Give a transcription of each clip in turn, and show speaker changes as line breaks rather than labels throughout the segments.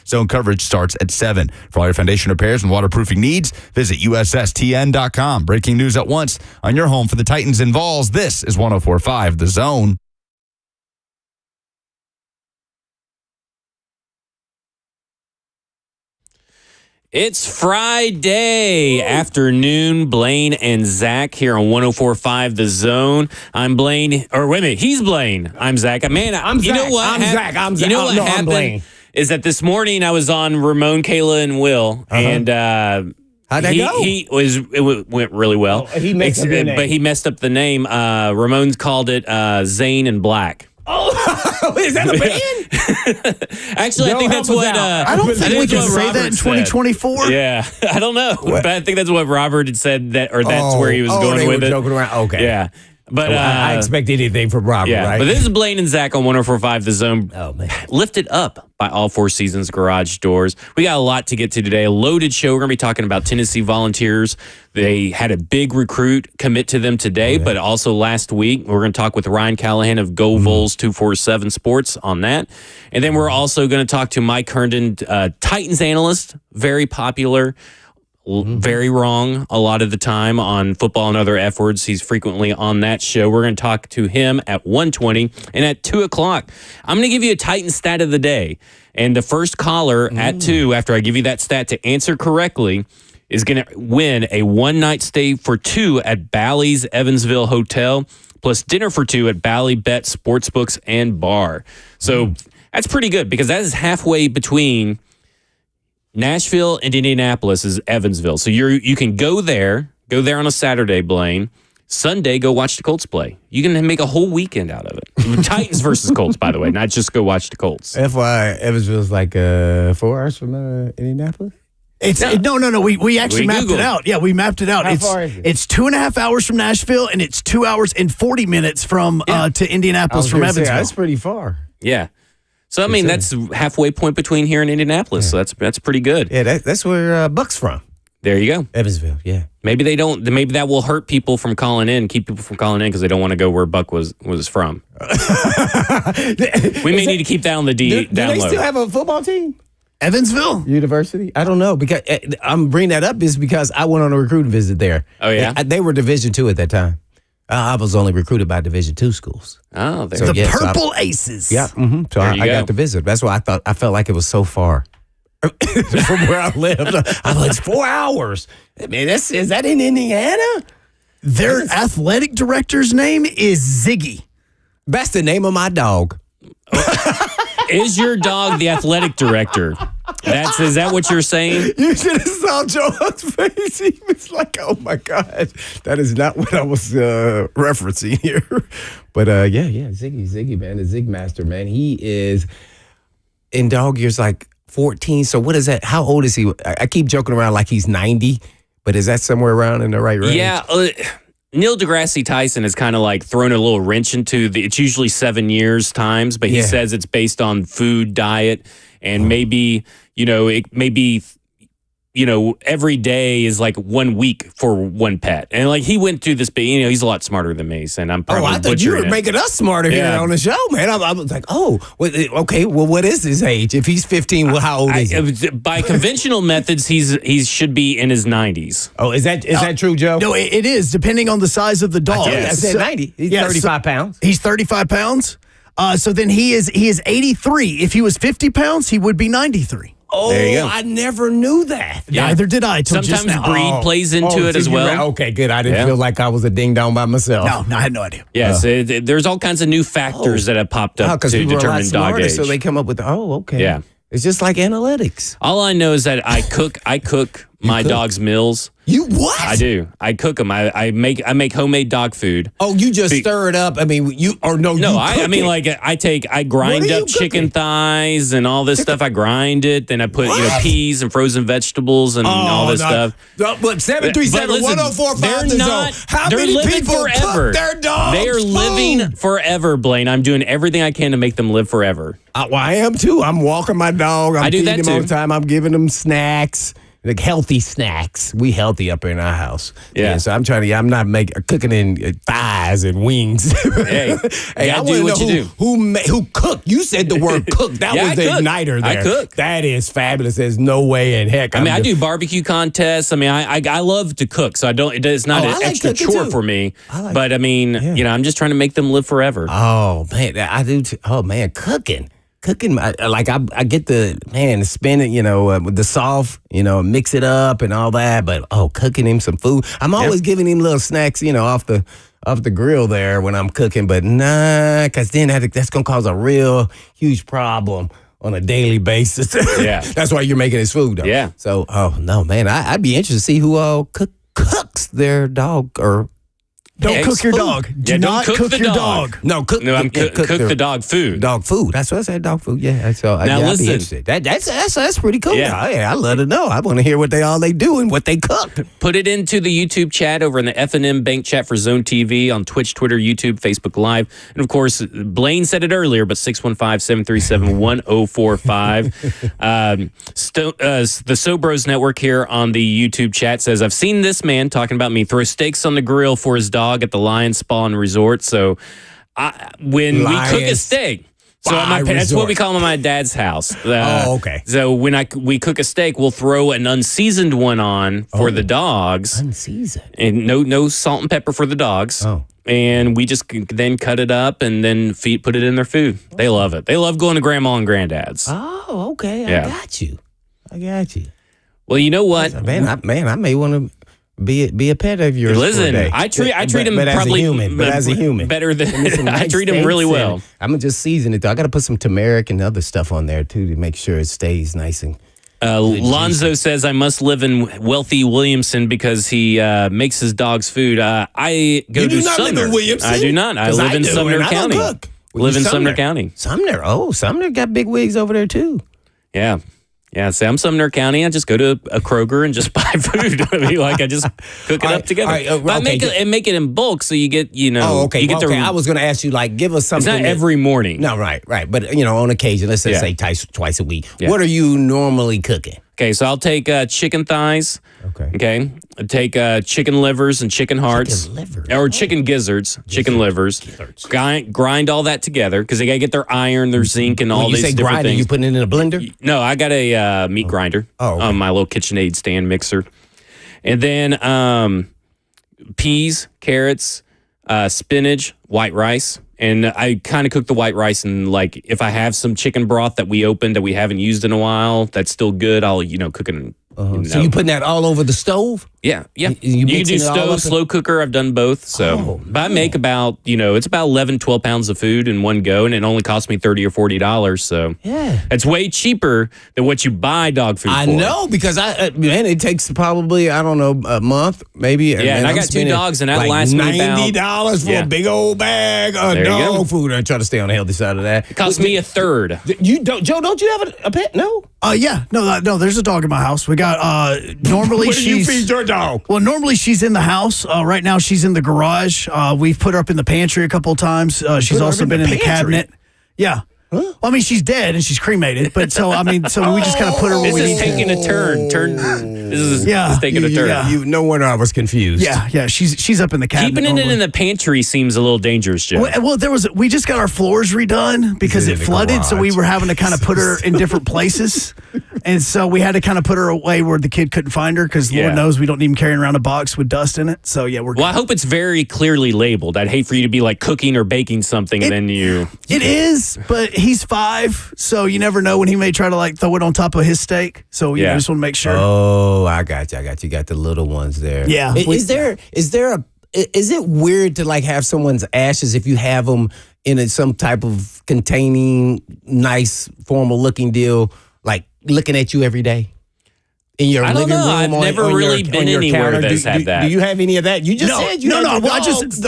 Zone coverage starts at 7. For all your foundation repairs and waterproofing needs, visit USSTN.com. Breaking news at once on your home for the Titans and Vols. This is 104.5 The Zone.
It's Friday afternoon. Blaine and Zach here on 104.5 The Zone. I'm Blaine, or wait a minute, he's Blaine. I'm Zach. Man,
I'm Zach.
You know what?
I'm Zach. I'm Zach.
You know what
no,
happened?
I'm Blaine.
Is that this morning I was on Ramon, Kayla, and Will, and
how'd that go?
It went really well.
Oh, he messed up the name.
But he messed up the name. Ramon called it Zane and Black.
Oh, is that a band?
Actually, I think that's what.
I don't think we can say that in 2024.
Yeah, I don't know, but I think that's what Robert had said that, or that's where he was going
they
with
were
it.
Joking around. Okay,
yeah. But
I expect anything from Robert,
yeah,
right?
but this is Blaine and Zach on 104.5 The Zone.
Oh, man.
Lifted up by All Four Seasons Garage Doors. We got a lot to get to today. A loaded show. We're going to be talking about Tennessee Volunteers. They had a big recruit commit to them today, but also last week. We're going to talk with Ryan Callahan of Go Vols 247 Sports on that. And then we're also going to talk to Mike Herndon, Titans analyst, very popular. Very wrong a lot of the time on football and other F words. He's frequently on that show. We're going to talk to him at 1:20 and at 2 o'clock. I'm going to give you a Titan stat of the day. And the first caller at 2, after I give you that stat to answer correctly, is going to win a one-night stay for 2 at Bally's Evansville Hotel, plus dinner for 2 at Bally Bet Sportsbooks and Bar. So that's pretty good because that is halfway between Nashville and Indianapolis is Evansville. So you can go there on a Saturday, Blaine. Sunday, go watch the Colts play. You can make a whole weekend out of it. Titans versus Colts, by the way, not just go watch the Colts.
FYI, Evansville's like 4 hours from Indianapolis?
No. We actually mapped it out. Yeah, we mapped it out.
How far is it?
It's 2.5 hours from Nashville, and it's 2 hours and 40 minutes from to Indianapolis from Evansville.
That's pretty far.
Yeah. So, I mean, that's halfway point between here and Indianapolis. So that's pretty good.
Yeah, that's where Buck's from.
There you go.
Evansville, yeah.
Maybe that will hurt people from calling in, keep people from calling in because they don't want to go where Buck was from. We may need to keep that on the
do
download.
they still have a football team?
Evansville
University? I don't know. Because I'm bringing that up is because I went on a recruiting visit there.
Oh, yeah?
They were Division II at that time. I was only recruited by Division II schools.
Oh, there
the
you go.
Purple Aces.
Yeah. Mm-hmm. So I got to visit. That's why I felt like it was so far from where I lived. I was like, it's 4 hours. Man, is that in Indiana?
Their athletic director's name is Ziggy.
That's the name of my dog.
Is your dog the athletic director? Is that what you're saying?
You should have saw Joe's face. He was like, oh my God. That is not what I was referencing here. But yeah, Ziggy, man, the Zig Master, man. He is in dog years like 14. So what is that? How old is he? I keep joking around like he's 90, but is that somewhere around in the right range?
Yeah. Neil deGrasse Tyson has kind of like thrown a little wrench into it's usually 7 years times, but he says it's based on food, diet, and maybe, it may be, every day is like 1 week for one pet. And like he went through this, he's a lot smarter than me, and I'm probably
I thought you were making us smarter here on the show, man. I was like, okay, well, what is his age? If he's 15, well, how old is he?
By conventional methods, he should be in his 90s.
Oh, is that true, Joe?
No, it is, depending on the size of the dog.
I said 90. He's 35 pounds.
He's 35 pounds. So then he is 83. If he was 50 pounds, he would be 93.
Oh,
there you go.
I never knew that.
Yeah. Neither did I.
Sometimes breed plays into it as well.
Right. Okay, good. I didn't feel like I was a ding dong by myself.
No, I had no idea.
Yes, there's all kinds of new factors that have popped up to determine dog age.
So they come up with, okay.
Yeah.
It's just like analytics.
All I know is that I cook my dog's meals.
You what?
I do. I cook them. I make homemade dog food.
Oh, you just stir it up. I mean,
I grind up chicken thighs and all this stuff. I grind it, then I put peas and frozen vegetables and all this stuff.
But 737-1045. How
they're
many
living
people
forever.
cook their dogs?
They are living forever, Blaine. I'm doing everything I can to make them live forever.
I am too. I'm walking my dog. I'm
I do
feeding
that
him all
too.
the time. I'm giving him snacks. like healthy snacks. We healthy up in our house.
Yeah.
So I'm not cooking in thighs and wings.
Hey,
I
do
want
what
to
you
know who cooked. You said the word cook. That
Yeah,
was the
I cook.
igniter there.
I cook.
That is fabulous. There's no way in heck.
I mean, I do barbecue contests. I mean, I love to cook, so it's not an
I like
extra
cooking
chore
too.
for me.
But
I mean, I'm just trying to make them live forever.
Oh man, I do. Oh man, cooking. I get the spin it, with the soft, mix it up and all that. But cooking him some food. I'm always giving him little snacks, off the grill there when I'm cooking. But nah, because then that's gonna cause a real huge problem on a daily basis.
Yeah,
that's why you're making his food, though.
Yeah.
So, no, man, I'd be interested to see who all cooks their dog or.
Don't cook your dog. Do not cook your dog.
No, cook
the dog food.
Dog food. That's what I said. Dog food. Yeah. So
now
I'd
listen.
be interested. That's pretty cool.
Yeah.
I love to know. I want to hear what they do and what they cook.
Put it into the YouTube chat over in the F&M Bank chat for Zone TV on Twitch, Twitter, YouTube, Facebook Live. And, of course, Blaine said it earlier, but 615-737-1045. The Sobros Network here on the YouTube chat says, I've seen this man, talking about me, throw steaks on the grill for his dog at the Lion Spa and Resort. So when we cook a steak... So that's what we call them at my dad's house.
Okay.
So when we cook a steak, we'll throw an unseasoned one on for the dogs.
Unseasoned.
And no salt and pepper for the dogs.
Oh.
And we just then cut it up and then put it in their food. They love it. They love going to grandma and granddad's.
Oh, okay.
Yeah.
I got you.
Well, you know what?
Man, I may want to be a pet of yours.
Listen,
for a day.
I treat him
but
probably
as a human
better than I treat him really well.
I'm gonna just season it though. I got to put some turmeric and other stuff on there too to make sure it stays nice and.
Lonzo says I must live in wealthy Williamson because he makes his dog's food. I go
You
to
do not
Sumner.
live in Williamson?
I do not. I live in
do,
Sumner
and I don't
County.
cook.
Live in Sumner County.
Sumner got big wigs over there too.
Yeah. Yeah, see, I'm Sumner County. I just go to a Kroger and just buy food. I mean, I just cook it up together. But I make it in bulk, so you get,
okay.
You get
I was going to ask you, give us something.
It's not every morning.
No, right. But, on occasion, let's just say twice a week.
Yeah.
What are you normally cooking?
Okay, so I'll take chicken thighs. Okay. I take chicken livers and chicken hearts.
Chicken liver.
Or chicken gizzards. Chicken livers. Grind all that together because they got to get their iron, their zinc, and all these different
grind,
things.
You putting it in a blender?
No, I got a meat grinder on my little KitchenAid stand mixer. And then peas, carrots, spinach, white rice. And I kind of cook the white rice and if I have some chicken broth that we opened that we haven't used in a while, that's still good. I'll, cook it.
So you putting that all over the stove?
Yeah.
You
can do stove, slow cooker. I've done both. So, but I make about, it's about 11, 12 pounds of food in one go, and it only costs me $30 or $40. So
yeah,
it's way cheaper than what you buy dog food for.
I know because it takes probably a month maybe.
Yeah, and I got 2 dogs, and that lasts me about
$90 for a big old bag of dog food. I try to stay on the healthy side of that.
It costs me a third.
Joe, don't you have a pet? No.
Yeah, no. There's a dog in my house. We got normally
What do you feed your dog?
Well, normally she's in the house. Right now she's in the garage. We've put her up in the pantry a couple of times. She's also been in the cabinet. Yeah. Huh? Well, I mean, she's dead and she's cremated, but so we just kind of put her where we need
to. This is taking a turn. This is taking a turn.
Yeah. No wonder I was confused.
Yeah. She's up in the cabinet.
Keeping it in the pantry seems a little dangerous, Joe.
Well, we just got our floors redone because it flooded, so we were having to kind of put her in different places, and so we had to kind of put her away where the kid couldn't find her because Lord knows we don't need him carrying around a box with dust in it. So yeah, we're.
Well, I hope it's very clearly labeled. I'd hate for you to be cooking or baking something and then you.
It is, but he's 5, so you never know when he may try to throw it on top of his steak. So I just want to make sure.
Oh, I got you. You got the little ones there.
Yeah.
Is it weird to have someone's ashes if you have them in some type of containing nice formal looking deal, looking at you every day? In your living room,
I've never really been anywhere that's had that.
Do you have any of that? You just said you
no. I just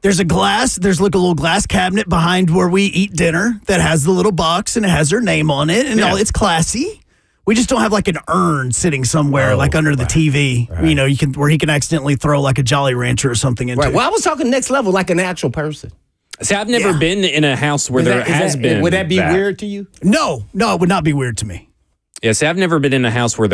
there's a glass. There's a little glass cabinet behind where we eat dinner that has the little box and it has her name on it and all. It's classy. We just don't have an urn sitting somewhere under the TV. Right. Where he can accidentally throw a Jolly Rancher or something into.
Right. Well, I was talking next level, like a natural person.
See, I've never been in a house where there has been.
Would that be weird to you?
No, it would not be weird to me.
Yeah, see, I've never been in a house where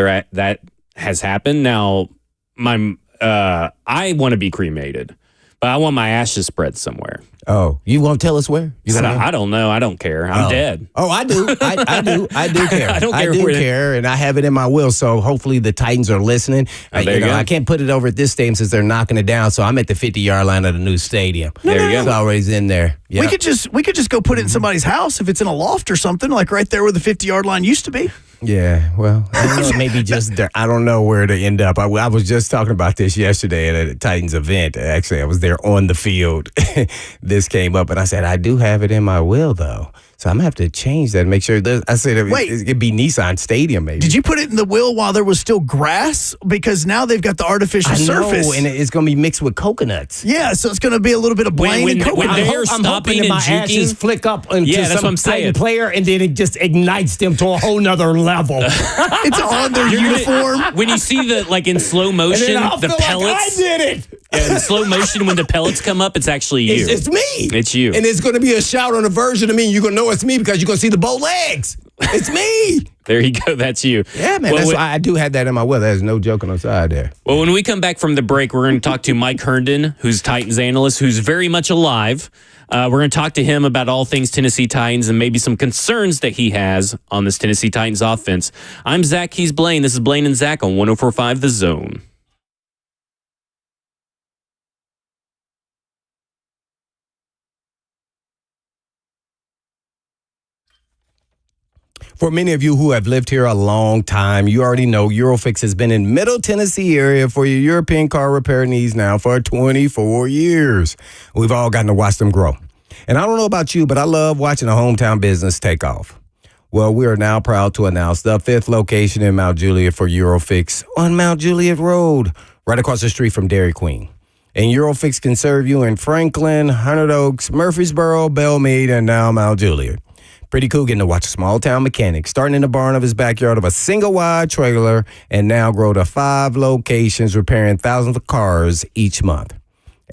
has happened. Now, I want to be cremated, but I want my ashes spread somewhere.
Oh, you won't tell us where?
I don't know. I don't care. I'm dead.
Oh, I do. I do. I do care.
I don't care
do
where-
care, and I have it in my will. So hopefully the Titans are listening.
There you go.
I can't put it over at this stadium since they're knocking it down. So I'm at the 50-yard line of the new stadium.
There you go.
It's always in there. Yeah.
We could just go put it in somebody's house if it's in a loft or something, like right there where the 50-yard line used to be.
Yeah, well, I don't know, maybe just there. I don't know where to end up. I was just talking about this yesterday at a Titans event. Actually, I was there on the field. This came up, and I said, I do have it in my will, though. So I'm going to have to change that and make sure. I said it'd be Nissan Stadium, maybe.
Did you put it in the will while there was still grass? Because now they've got the artificial surface.
And it's going to be mixed with coconuts.
Yeah, so it's going to be a little bit of Blaine and coconut.
when they're
I'm
stopping
hoping that
and
my
juking-
ashes flick up into
Yeah, that's
some
what I'm saying.
Titan player, and then it just ignites them to a whole nother level.
It's on their uniform.
When you see in slow
And
motion,
then I'll
the
feel
pellets.
like I did it.
In slow motion, when the pellets come up, it's actually you.
It's me.
It's you.
And it's going to be a shout on a version of me. You're going to know it's me because you're going to see the bow legs. It's me.
There you go. That's you.
Yeah, man.
Well,
I do have that in my will. There's no joke on the side there.
Well, when we come back from the break, we're going to talk to Mike Herndon, who's Titans analyst, who's very much alive. We're going to talk to him about all things Tennessee Titans and maybe some concerns that he has on this Tennessee Titans offense. I'm Zach. He's Blaine. This is Blaine and Zach on 104.5 The Zone.
For many of you who have lived here a long time, you already know Eurofix has been in Middle Tennessee area for your European car repair needs now for 24 years. We've all gotten to watch them grow. And I don't know about you, but I love watching a hometown business take off. Well, we are now proud to announce the 5th location in Mount Juliet for Eurofix on Mount Juliet Road, right across the street from Dairy Queen. And Eurofix can serve you in Franklin, Hundred Oaks, Murfreesboro, Belmead, and now Mount Juliet. Pretty cool getting to watch a small-town mechanic starting in the barn of his backyard of a single-wide trailer and now grow to 5 locations repairing thousands of cars each month.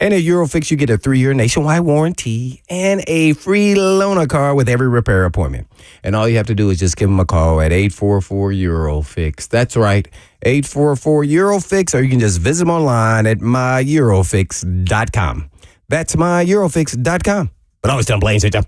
And at Eurofix, you get a 3-year nationwide warranty and a free loaner car with every repair appointment. And all you have to do is just give them a call at 844-EUROFIX. That's right, 844-EUROFIX, or you can just visit them online at myeurofix.com. That's myeurofix.com. But always tell them Blaine said so.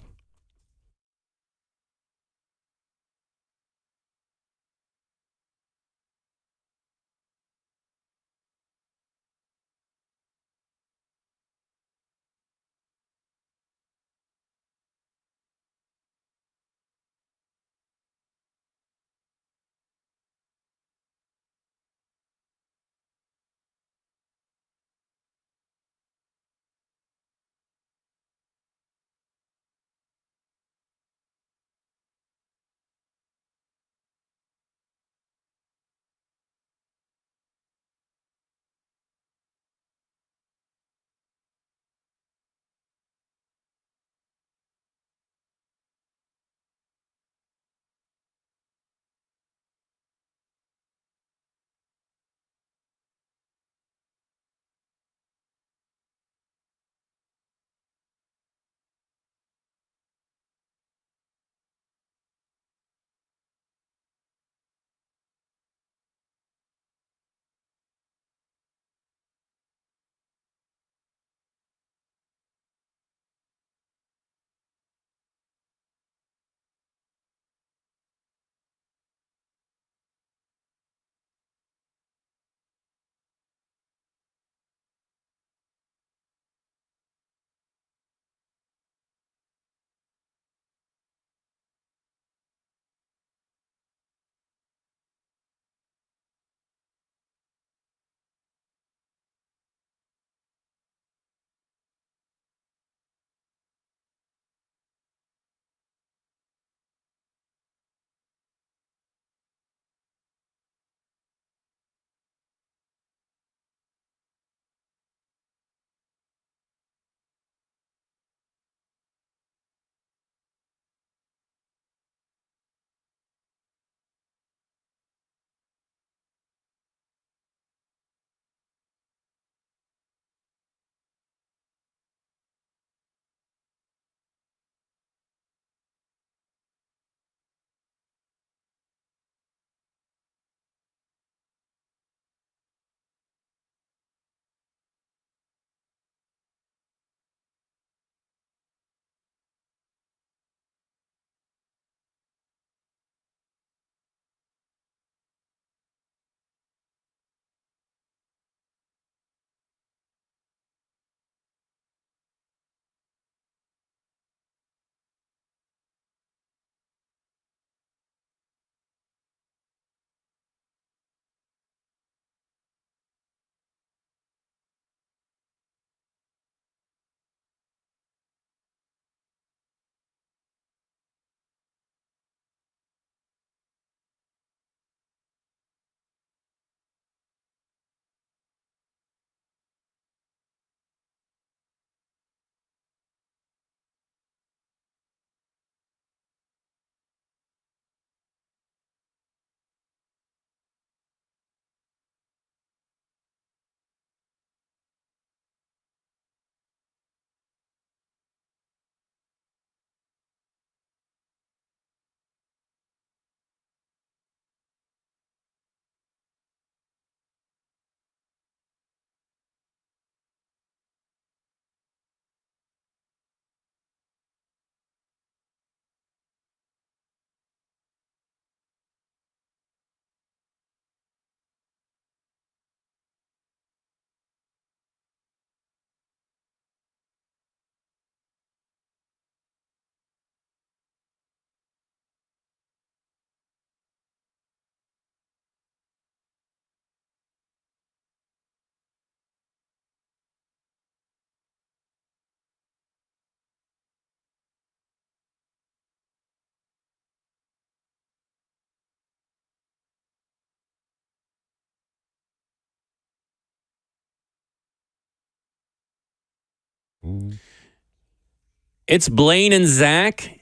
It's Blaine and Zach,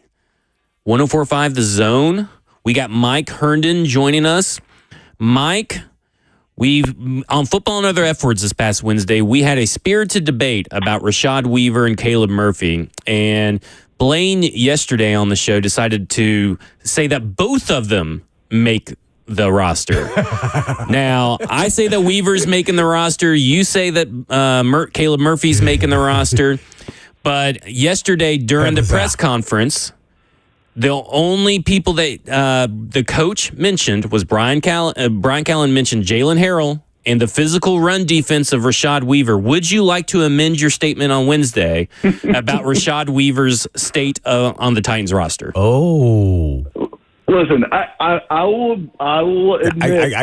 104.5 The Zone. We got Mike Herndon joining us. Mike, on Football and Other F Words this past Wednesday, we had a spirited debate about Rashad Weaver and Caleb Murphy. And Blaine yesterday on the show decided to say that both of them make the roster. Now, I say that Weaver's making the roster. You say that Caleb Murphy's making the roster. But yesterday during the press conference, the only people that the coach mentioned was Brian Callahan mentioned Jalen Harrell and the physical run defense of Rashad Weaver. Would you like to amend your statement on Wednesday about Rashad Weaver's state on the Titans roster?
Oh.
Listen, I will admit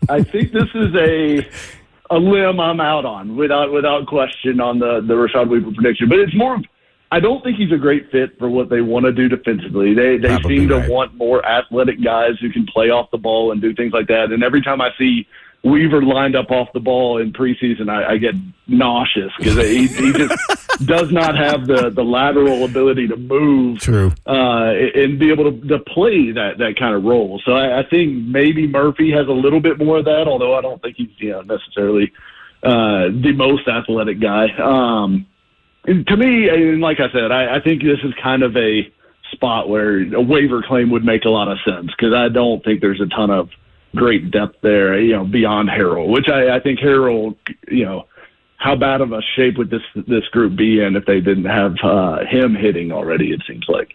I think this is a limb I'm out on without question on the Rashad Weaver prediction. But it's more of, I don't think he's a great fit for what they want to do defensively. They seem to want more athletic guys who can play off the ball and do things like that. And every time I see Weaver lined up off the ball in preseason, I get nauseous because he just does not have the lateral ability to move and be able to play that kind of role. So I think maybe Murphy has a little bit more of that, although I don't think he's necessarily the most athletic guy. And to me, and like I said, I think this is kind of a spot where a waiver claim would make a lot of sense because I don't think there's a ton of great depth there, beyond Harrell, which I think Harrell, how bad of a shape would this group be in if they didn't have him hitting already, it seems like.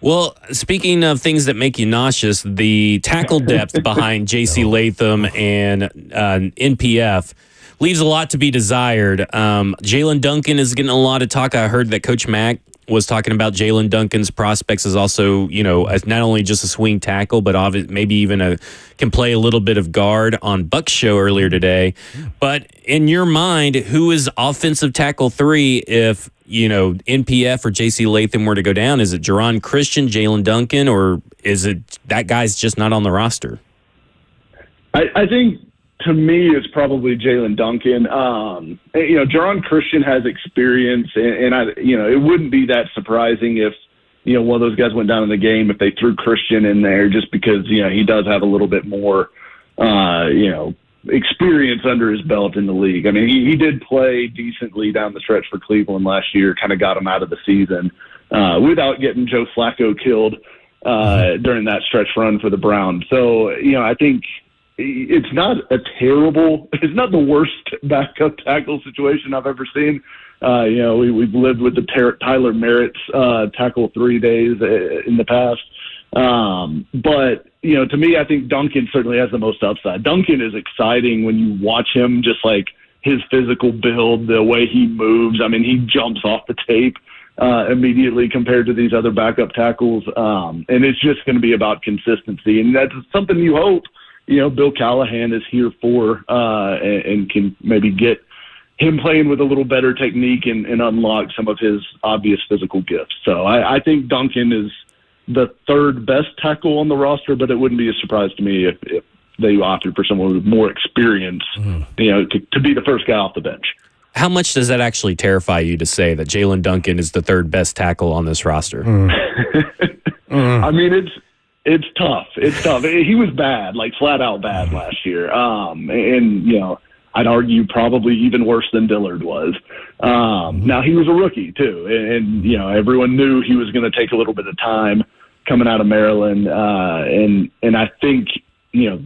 Well, speaking of things that make you nauseous, the tackle depth behind J.C. Latham and NPF leaves a lot to be desired. Jalen Duncan is getting a lot of talk. I heard that Coach Mack was talking about Jalen Duncan's prospects as also, as not only just a swing tackle, but maybe even can play a little bit of guard on Buck's show earlier today. But in your mind, who is offensive tackle 3 if, NPF or J.C. Latham were to go down? Is it Jerron Christian, Jalen Duncan, or is it that guy's just not on the roster?
I think, to me, it's probably Jalen Duncan. Jerron Christian has experience, and it wouldn't be that surprising if, one of those guys went down in the game if they threw Christian in there just because, he does have a little bit more, experience under his belt in the league. I mean, he did play decently down the stretch for Cleveland last year, kind of got him out of the season without getting Joe Flacco killed during that stretch run for the Browns. So, I think it's not it's not the worst backup tackle situation I've ever seen. We've lived with the Tyler Merritt's tackle 3 days in the past. But, to me, I think Duncan certainly has the most upside. Duncan is exciting when you watch him, just like his physical build, the way he moves. I mean, he jumps off the tape immediately compared to these other backup tackles. And it's just going to be about consistency. And that's something you hope, Bill Callahan is here for and can maybe get him playing with a little better technique and unlock some of his obvious physical gifts. So I think Duncan is the third best tackle on the roster, but it wouldn't be a surprise to me if they opted for someone with more experience, to be the first guy off the bench.
How much does that actually terrify you to say that Jalen Duncan is the third best tackle on this roster?
I mean, it's tough. It's tough. He was bad, like flat out bad last year. And I'd argue probably even worse than Dillard was. Now he was a rookie too. And everyone knew he was going to take a little bit of time coming out of Maryland. And I think,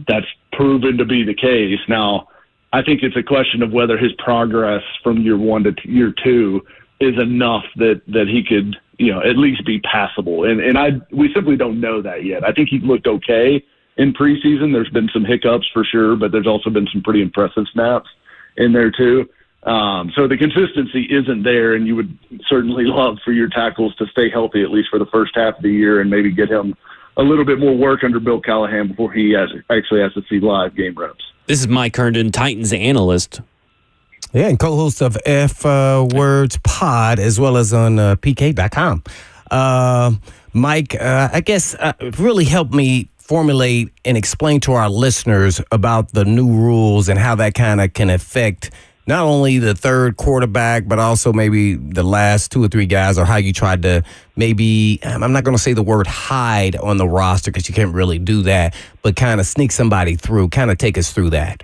that's proven to be the case. Now, I think it's a question of whether his progress from year 1 to year 2 is enough that he could, at least be passable. And we simply don't know that yet. I think he looked okay in preseason. There's been some hiccups for sure, but there's also been some pretty impressive snaps in there too. So the consistency isn't there, and you would certainly love for your tackles to stay healthy at least for the first half of the year and maybe get him a little bit more work under Bill Callahan before he actually has to see live game reps. This
is Mike Herndon, Titans analyst.
Yeah, and co-host of F Words Pod, as well as on PK.com. Mike, I guess really helped me formulate and explain to our listeners about the new rules and how that kind of can affect not only the third quarterback, but also maybe the last 2 or 3 guys, or how you tried to maybe, I'm not going to say the word hide on the roster because you can't really do that, but kind of sneak somebody through, kind of take us through that.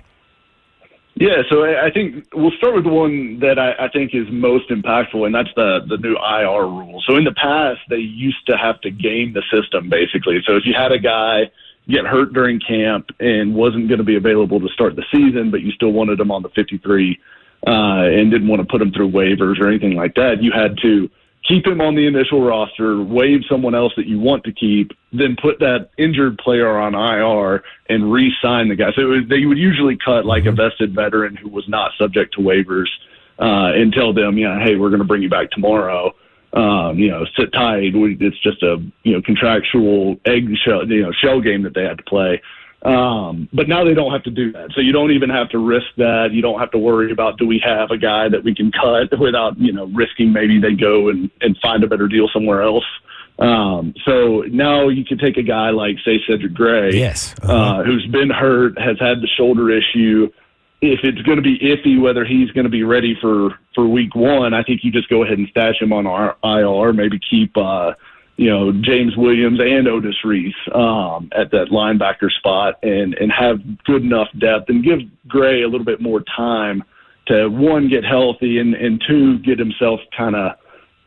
Yeah, so I think we'll start with the one that I think is most impactful, and that's the new IR rule. So in the past, they used to have to game the system, basically. So if you had a guy get hurt during camp and wasn't going to be available to start the season, but you still wanted him on the 53 and didn't want to put him through waivers or anything like that, you had to keep him on the initial roster, waive someone else that you want to keep, then put that injured player on IR and re-sign the guy. So they would usually cut like a vested veteran who was not subject to waivers and tell them, hey, we're going to bring you back tomorrow. Sit tight. It's just a contractual shell game that they had to play. But now they don't have to do that. So you don't even have to risk that. You don't have to worry about, do we have a guy that we can cut without, risking maybe they go and find a better deal somewhere else. So now you can take a guy like, say, Cedric Gray,
yes,
who's been hurt, has had the shoulder issue. If it's going to be iffy whether he's going to be ready for week 1, I think you just go ahead and stash him on our IR, maybe keep James Williams and Otis Reese at that linebacker spot and have good enough depth and give Gray a little bit more time to, 1, get healthy and 2, get himself kind of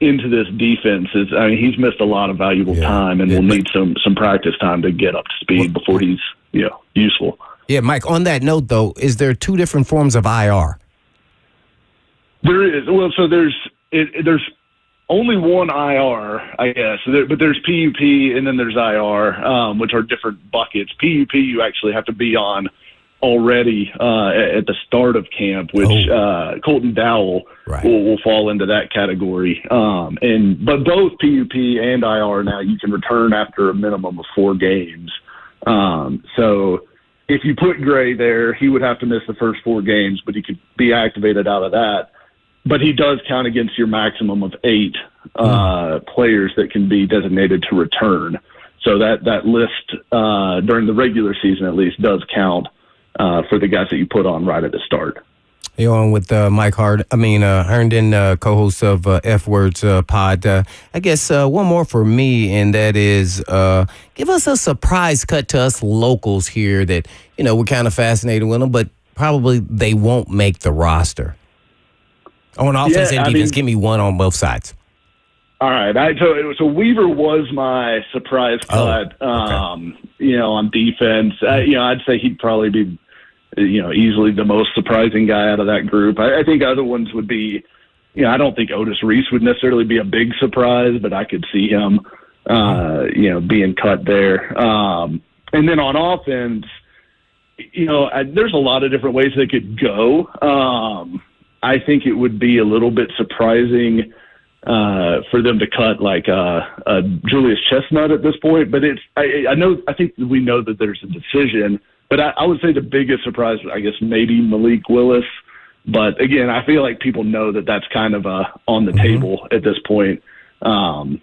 into this defense. He's missed a lot of valuable time and will need some practice time to get up to speed before he's useful.
Yeah, Mike, on that note, though, is there 2 different forms of IR?
There is. Well, so there's only one IR, I guess, but there's PUP and then there's IR, which are different buckets. PUP you actually have to be on already at the start of camp, which Colton Dowell will fall into that category. But both PUP and IR now you can return after a minimum of 4 games. So if you put Gray there, he would have to miss the first 4 games, but he could be activated out of that. But he does count against your maximum of 8 players that can be designated to return. So that list during the regular season at least does count for the guys that you put on right at the start.
You're on with Mike Herndon, co-host of F Words Pod. I guess one more for me, and that is give us a surprise cut to us locals here that, we're kind of fascinated with them, but probably they won't make the roster. On offense and defense, give me one on both sides.
All right. So Weaver was my surprise cut, on defense. I'd say he'd probably be easily the most surprising guy out of that group. I think other ones would be, I don't think Otis Reese would necessarily be a big surprise, but I could see him, being cut there. And then on offense, there's a lot of different ways they could go. I think it would be a little bit surprising for them to cut like Julius Chestnut at this point, but I think we know that there's a decision. But I would say the biggest surprise, I guess, maybe Malik Willis. But again, I feel like people know that that's kind of on the table at this point. So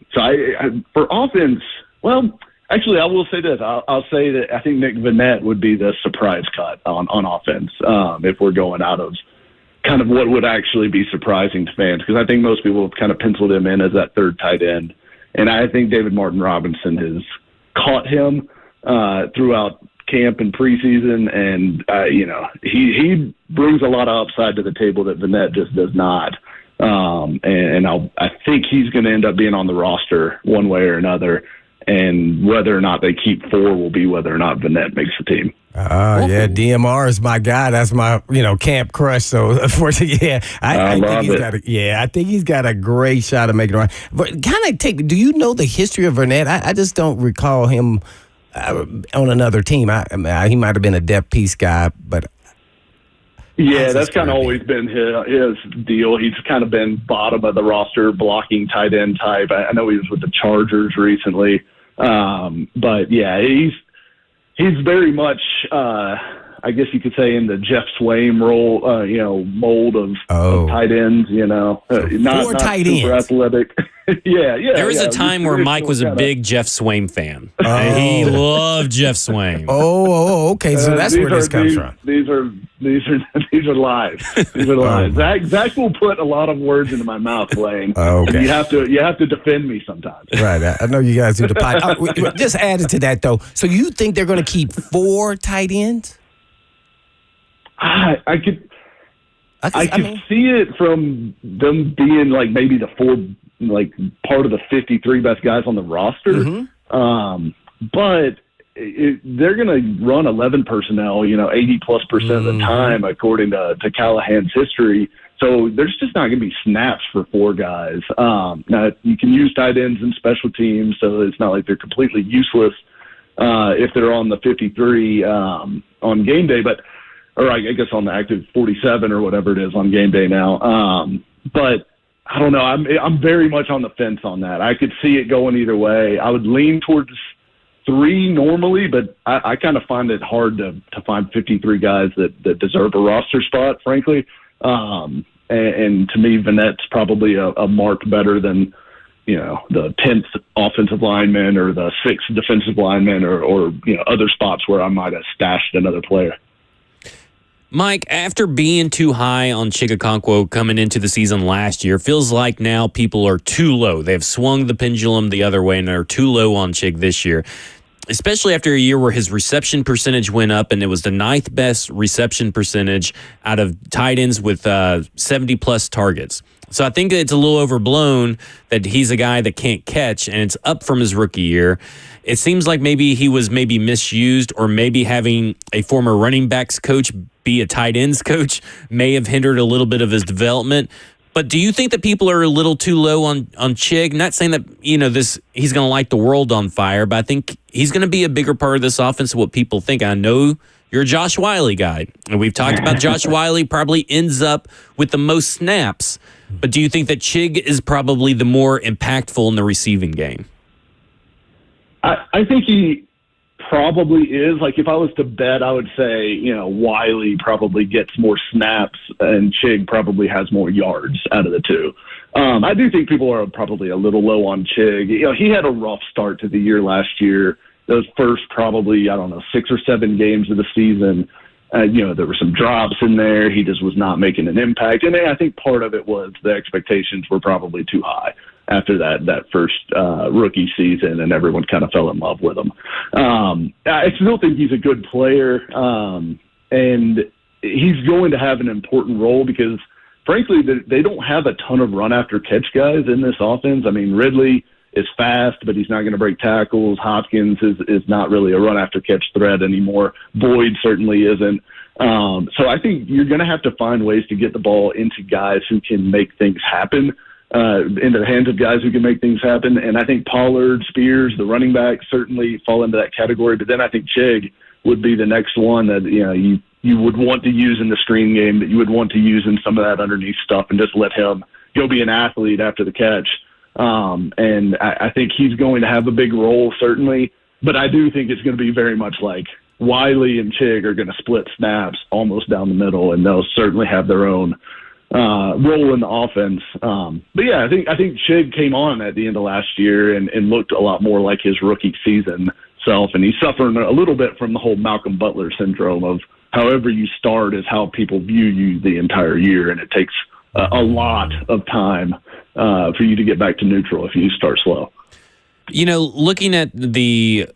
for offense, well, actually, I will say this. I'll say that I think Nick Vannett would be the surprise cut on offense if we're going out of kind of what would actually be surprising to fans, because I think most people have kind of penciled him in as that third tight end. And I think David Martin Robinson has caught him throughout camp and preseason, and he brings a lot of upside to the table that Vannett just does not. I think he's going to end up being on the roster one way or another, and whether or not they keep 4 will be whether or not Vannett makes the team.
Yeah, DMR is my guy. That's my camp crush. So unfortunately, I think he's got a great shot of making it right. But do you know the history of Vannett? I just don't recall him on another team. He might have been a depth piece guy, but
that's kind of always been his deal. He's kind of been bottom of the roster, blocking tight end type. I know he was with the Chargers recently, but yeah, he's very much. I guess you could say, in the Jeff Swaim role, mold of tight ends. Not
tight
super
ends.
Athletic. yeah.
There was a time where Mike was a big Jeff Swaim fan. And he loved Jeff Swaim.
Okay. So that's where this comes from.
These are lies. These are lies. Zach will put a lot of words into my mouth, Lane.
Okay.
And you have to defend me sometimes.
Right. I know you guys do the pod. Just added to that, though. So you think they're going to keep 4 tight ends?
I could see it from them being like maybe the 4, like part of the 53 best guys on the roster.
Mm-hmm.
But they're going to run 11 personnel, 80+% of the time, according to Callahan's history. So there's just not going to be snaps for 4 guys. Now you can use tight ends in special teams, so it's not like they're completely useless if they're on the 53 on game day, or I guess on the active 47 or whatever it is on game day now. But I don't know. I'm very much on the fence on that. I could see it going either way. I would lean towards 3 normally, but I kind of find it hard to find 53 guys that deserve a roster spot, frankly. And to me, Vanette's probably a mark better than, the 10th offensive lineman or the 6th defensive lineman or other spots where I might have stashed another player.
Mike, after being too high on Chigakonkwo coming into the season last year, feels like now people are too low. They've swung the pendulum the other way and are too low on Chig this year, especially after a year where his reception percentage went up and it was the 9th best reception percentage out of tight ends with 70-plus targets. So I think it's a little overblown that he's a guy that can't catch, and it's up from his rookie year. It seems like maybe he was misused, or maybe having a former running backs coach be a tight ends coach may have hindered a little bit of his development. But do you think that people are a little too low on Chig? Not saying that he's going to light the world on fire, but I think he's going to be a bigger part of this offense than what people think. I know you're a Josh Wiley guy, and we've talked about Josh Wiley probably ends up with the most snaps. But do you think that Chig is probably the more impactful in the receiving game?
I think he probably is. Like, if I was to bet, I would say, Wiley probably gets more snaps and Chig probably has more yards out of the two. I do think people are probably a little low on Chig. He had a rough start to the year last year. Those first probably, 6 or 7 games of the season, there were some drops in there. He just was not making an impact. And I think part of it was the expectations were probably too high after that first rookie season, and everyone kind of fell in love with him. I still think he's a good player, and he's going to have an important role because, frankly, they don't have a ton of run-after-catch guys in this offense. I mean, Ridley is fast, but he's not going to break tackles. Hopkins is not really a run-after-catch threat anymore. Boyd certainly isn't. So I think you're going to have to find ways to get the ball into guys who can make things happen, into the hands of guys who can make things happen. And I think Pollard, Spears, the running back certainly fall into that category. But then I think Chig would be the next one that you would want to use in the screen game, that you would want to use in some of that underneath stuff, and just let him go be an athlete after the catch. And I think he's going to have a big role, certainly. But I do think it's going to be very much like Wiley and Chig are going to split snaps almost down the middle, and they'll certainly have their own role in the offense. But yeah, I think Chig came on at the end of last year and looked a lot more like his rookie season self, and he's suffering a little bit from the whole Malcolm Butler syndrome of however you start is how people view you the entire year, and it takes a lot of time for you to get back to neutral if you start slow.
Looking at the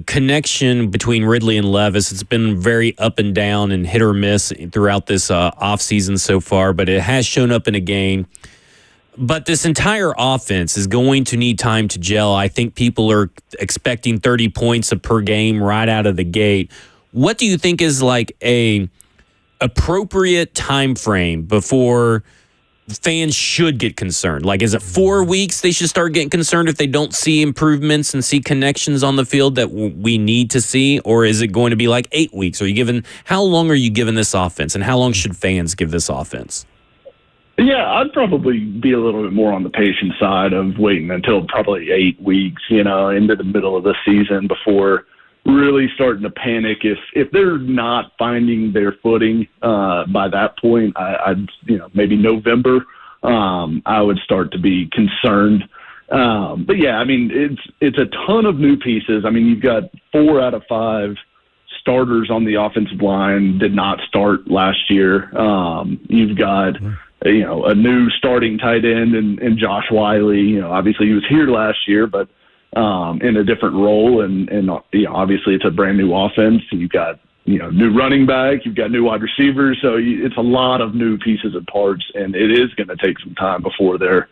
connection between Ridley and Levis, it's been very up and down and hit or miss throughout this offseason so far, but it has shown up in a game. But this entire offense is going to need time to gel. I think people are expecting 30 points per game right out of the gate. What do you think is like a appropriate time frame before fans should get concerned? Like, is it 4 weeks they should start getting concerned if they don't see improvements and see connections on the field that we need to see? Or is it going to be like 8 weeks? How long are you giving this offense, and how long should fans give this offense?
Yeah, I'd probably be a little bit more on the patient side of waiting until probably 8 weeks, into the middle of the season before really starting to panic if they're not finding their footing by that point. I'd maybe November, I would start to be concerned. But yeah, I mean, it's a ton of new pieces. I mean, you've got 4 out of 5 starters on the offensive line did not start last year. You've got a new starting tight end in Josh Wiley. Obviously he was here last year, but in a different role, and obviously it's a brand new offense. You've got new running back, you've got new wide receivers, so it's a lot of new pieces and parts, and it is going to take some time before they're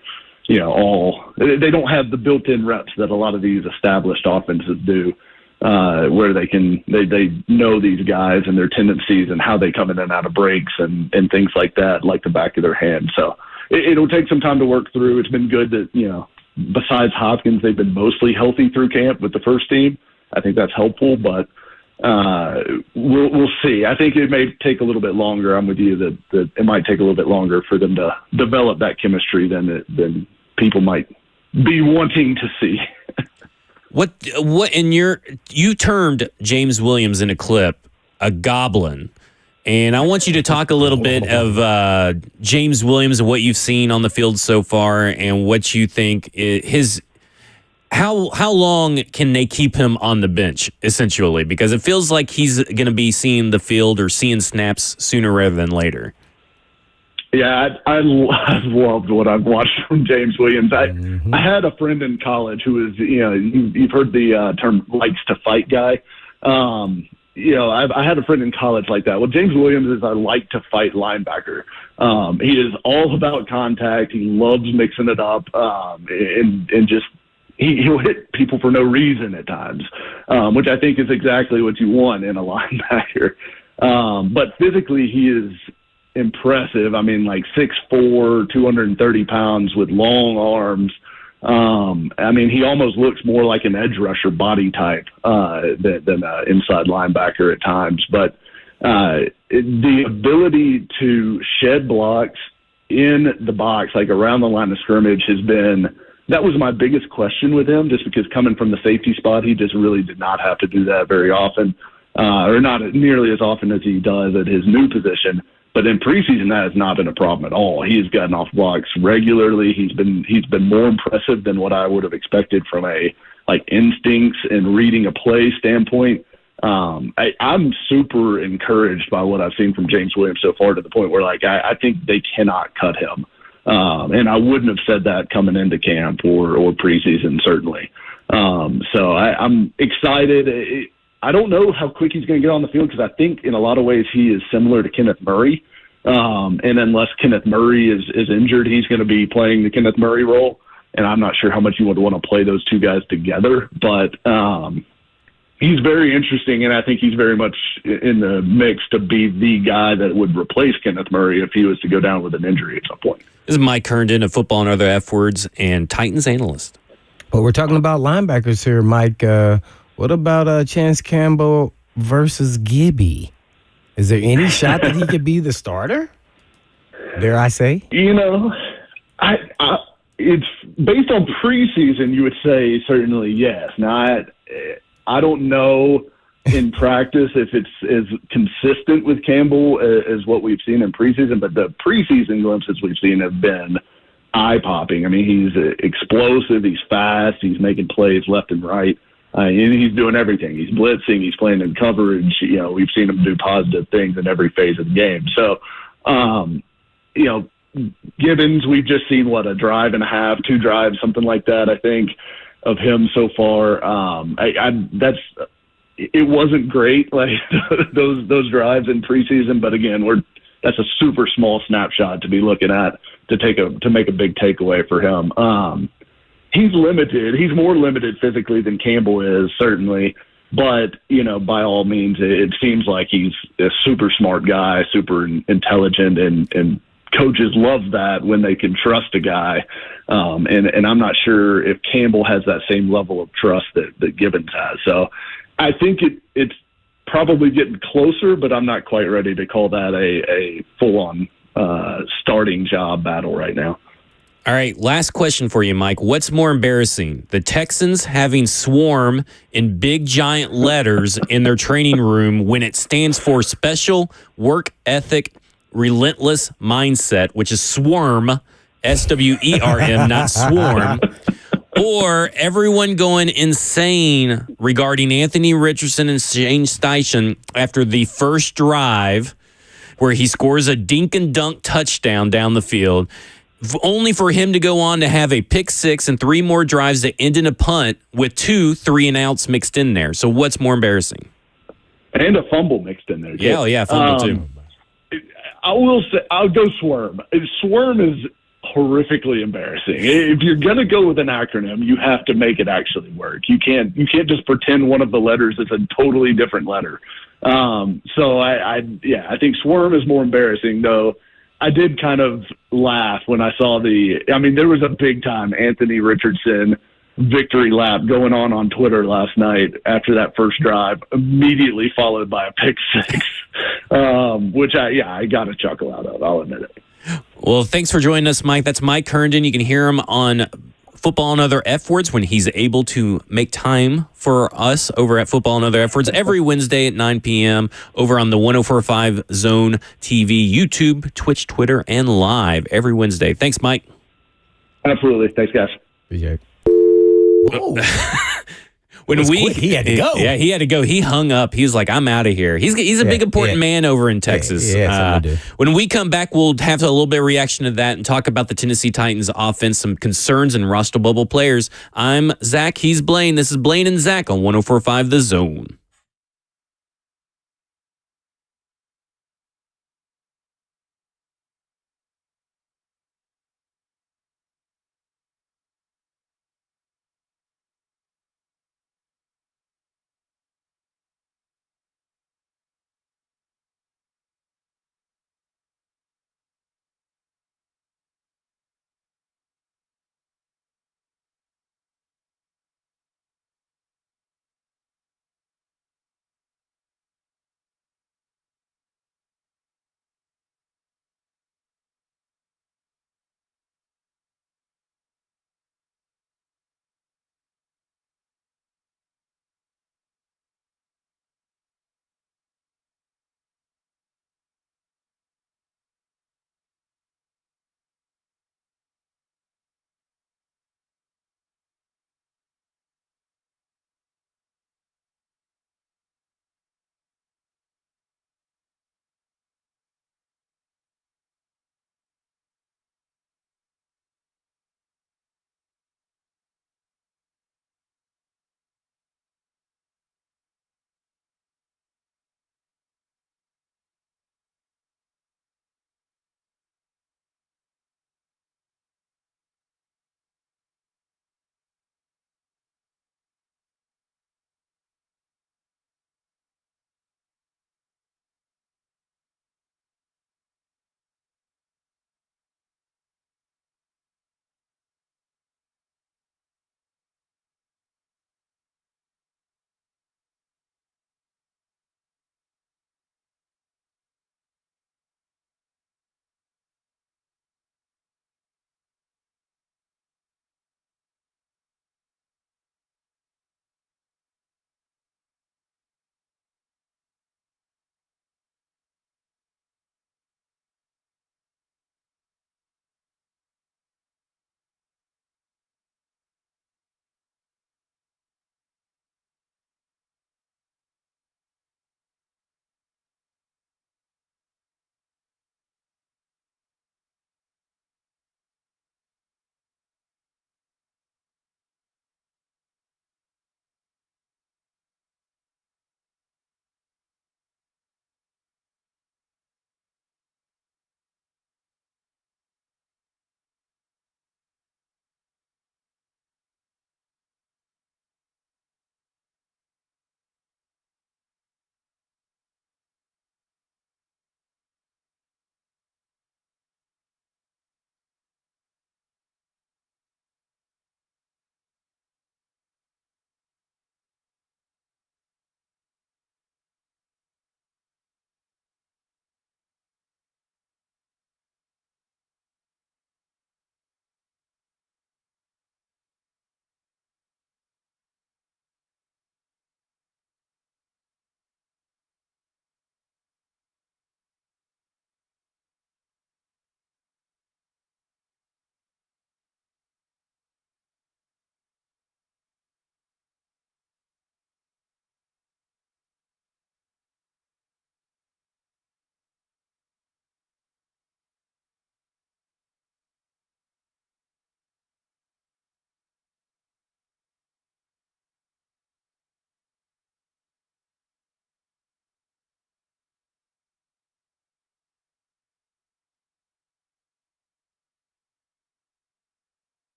they don't have the built-in reps that a lot of these established offenses do, where they know these guys and their tendencies and how they come in and out of breaks and things like that, like the back of their hand. So it'll take some time to work through. It's been good that besides Hopkins, they've been mostly healthy through camp with the first team. I think that's helpful, but we'll see. I think it may take a little bit longer. I'm with you that it might take a little bit longer for them to develop that chemistry than people might be wanting to see.
What you termed James Williams in a clip a goblin. And I want you to talk a little bit of James Williams and what you've seen on the field so far, and what you think how long can they keep him on the bench, essentially? Because it feels like he's going to be seeing the field or seeing snaps sooner rather than later.
Yeah, I've loved what I've watched from James Williams. I had a friend in college who was, you've heard the term likes to fight guy. I had a friend in college like that. Well, James Williams is a like-to-fight linebacker. He is all about contact. He loves mixing it up, and just he'll hit people for no reason at times, which I think is exactly what you want in a linebacker. But physically, he is impressive. I mean, like 6'4", 230 pounds with long arms. I mean, he almost looks more like an edge rusher body type than an inside linebacker at times. But the ability to shed blocks in the box, like around the line of scrimmage, that was my biggest question with him, just because coming from the safety spot, he just really did not have to do that very often, or not nearly as often as he does at his new position. But in preseason, that has not been a problem at all. He has gotten off blocks regularly. He's been more impressive than what I would have expected from a instincts and reading a play standpoint. I'm super encouraged by what I've seen from James Williams so far, to the point where I think they cannot cut him. And I wouldn't have said that coming into camp or preseason, certainly. So I'm excited. I don't know how quick he's going to get on the field, because I think in a lot of ways he is similar to Kenneth Murray. And unless Kenneth Murray is injured, he's going to be playing the Kenneth Murray role. And I'm not sure how much you would want to play those two guys together. But he's very interesting, and I think he's very much in the mix to be the guy that would replace Kenneth Murray if he was to go down with an injury at some point.
This is Mike Herndon of Football and Other F Words and Titans analyst.
Well, we're talking about linebackers here, Mike. What about Chance Campbell versus Gibby? Is there any shot that he could be the starter? Dare I say?
It's based on preseason, you would say certainly yes. Now, I don't know in practice if it's as consistent with Campbell as what we've seen in preseason, but the preseason glimpses we've seen have been eye-popping. I mean, he's explosive, he's fast, he's making plays left and right. And he's doing everything. He's blitzing. He's playing in coverage. We've seen him do positive things in every phase of the game. So, Gibbons, we've just seen a drive and a half, 2 drives, something like that, I think, of him so far. It wasn't great, like those drives in preseason, but again, that's a super small snapshot to be looking at to make a big takeaway for him. He's limited. He's more limited physically than Campbell is, certainly. But, by all means, it seems like he's a super smart guy, super intelligent, and coaches love that when they can trust a guy. And I'm not sure if Campbell has that same level of trust that Gibbons has. So I think it's probably getting closer, but I'm not quite ready to call that a full-on starting job battle right now.
All right, last question for you, Mike. What's more embarrassing? The Texans having swarm in big giant letters in their training room when it stands for Special Work Ethic Relentless Mindset, which is SWERM, SWERM, not swarm. Or everyone going insane regarding Anthony Richardson and Shane Steichen after the first drive where he scores a dink and dunk touchdown down the field, only for him to go on to have a pick six and 3 more drives that end in a punt with 2 3-and-outs mixed in there. So what's more embarrassing?
And a fumble mixed in there.
Yeah, yeah, fumble too.
I will say I'll go Swerm. Swerm is horrifically embarrassing. If you're gonna go with an acronym, you have to make it actually work. You can't just pretend one of the letters is a totally different letter. So I think Swerm is more embarrassing, though. I did kind of laugh when I saw there was a big time Anthony Richardson victory lap going on Twitter last night after that first drive, immediately followed by a pick six, which I got a chuckle out of. I'll admit it.
Well, thanks for joining us, Mike. That's Mike Herndon. You can hear him on Football and Other F Words when he's able to make time for us over at Football and Other F Words every Wednesday at 9 p.m. over on the 104.5 Zone TV, YouTube, Twitch, Twitter, and live every Wednesday. Thanks, Mike.
Absolutely. Thanks, guys.
Appreciate it.
He had to go.
Yeah, he had to go. He hung up. He was like, I'm out of here. He's a big, important man over in Texas. When we come back, we'll have a little bit of reaction to that and talk about the Tennessee Titans offense, some concerns and roster bubble players. I'm Zach. He's Blaine. This is Blaine and Zach on 104.5 The Zone.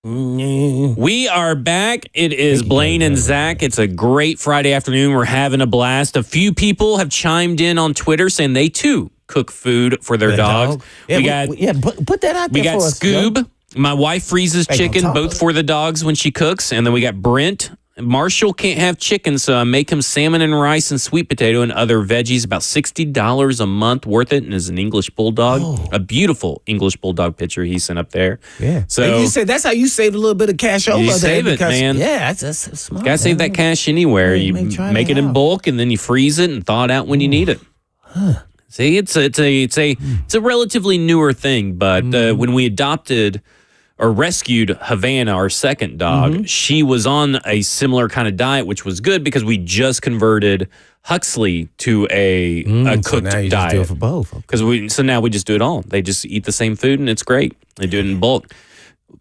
We are back. It is Blaine and Zach. It's a great Friday afternoon. We're having a blast. A few people have chimed in on Twitter saying they too cook food for their dogs.
Yeah, put that out there.
We got
for us,
Scoob.
Joe.
My wife freezes chicken both for the dogs when she cooks, and then we got Brent. Marshall can't have chicken, so I make him salmon and rice and sweet potato and other veggies. About $60 a month, worth it, and is an English bulldog, a beautiful English bulldog picture he sent up there.
Yeah.
So
and you say that's how you save a little bit of cash over.
You
there
save it, man.
Yeah, that's smart.
Gotta save that cash anywhere. You make it in bulk, and then you freeze it and thaw it out when you need it. See, it's a relatively newer thing, but when we adopted or rescued Havana, our second dog, she was on a similar kind of diet, which was good because we just converted Huxley to a cooked
so now you
diet.
Just do it for both.
So now we just do it all. They just eat the same food and it's great. They do it in bulk.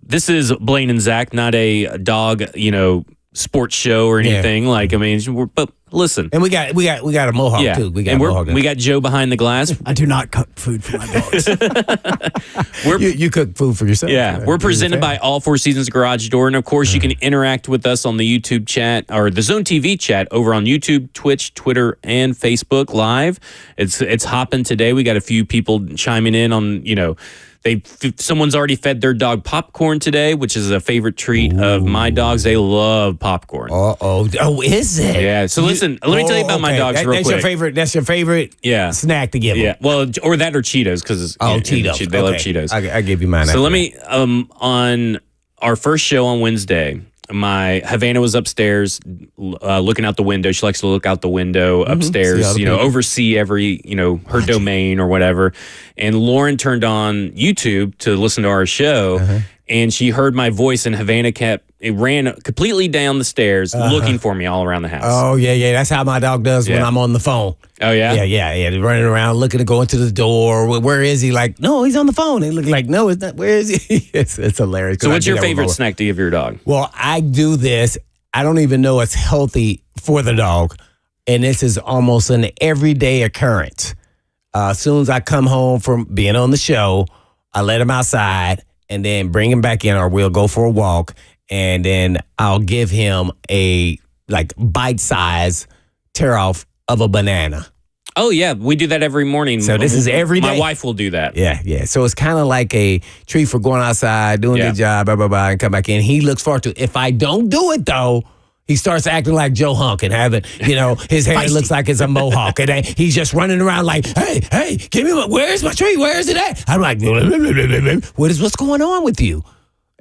This is Blaine and Zach, not a dog, sports show or anything. But listen.
And we got a mohawk too. We
got Joe behind the glass.
I do not cook food for my dogs.
You cook food for yourself.
Yeah, we're presented by All Four Seasons Garage Door, and of course you can interact with us on the YouTube chat or the Zone TV chat over on YouTube, Twitch, Twitter, and Facebook Live. It's hopping today. We got a few people chiming in on someone's already fed their dog popcorn today, which is a favorite treat of my dogs. They love popcorn.
Oh, is it?
Yeah. So listen, let me tell you about my dogs real quick.
That's your favorite snack to give them?
Yeah. Well, or that or Cheetos because
Cheetos.
They love Cheetos.
I give you mine.
So let me on our first show on Wednesday, my Havana was upstairs looking out the window. She likes to look out the window upstairs, oversee every, her domain or whatever. And Lauren turned on YouTube to listen to our show, and she heard my voice, and Havana ran completely down the stairs looking for me all around the house.
Oh, yeah. That's how my dog does when I'm on the phone.
Oh, yeah?
Yeah. They're running around looking to go into the door. Where is he? Like, no, he's on the phone. They look like, no, it's not. Where is he? It's hilarious.
So what's your favorite snack to give your dog?
Well, I do this. I don't even know it's healthy for the dog. And this is almost an everyday occurrence. As soon as I come home from being on the show, I let him outside and then bring him back in, or we'll go for a walk. And then I'll give him a bite-size tear-off of a banana.
Oh, yeah. We do that every morning.
So this is every day?
My wife will do that.
Yeah. So it's kind of like a treat for going outside, doing the job, blah, blah, blah, and come back in. He looks forward to it. If I don't do it, though, he starts acting like Joe Hunk and having, his hair looks like it's a mohawk. And then he's just running around like, hey, give me where's my treat? Where is it at? I'm like, what's going on with you?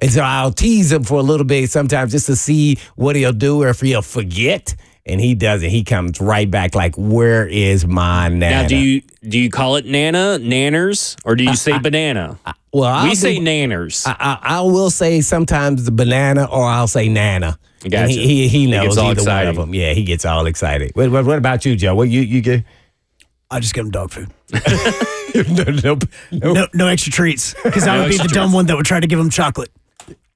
And so I'll tease him for a little bit sometimes just to see what he'll do or if he'll forget. And he doesn't. He comes right back like, where is my Nana?
Now, do you call it Nana, Nanners, or do you say banana? We say Nanners.
I will say sometimes the banana, or I'll say Nana.
Gotcha.
And he knows either
excited.
one of them. Yeah, he gets all excited. What about you, Joe? What you get?
I just give him dog food.
Nope.
No extra treats, because I would be the dumb one that would try to give him chocolate.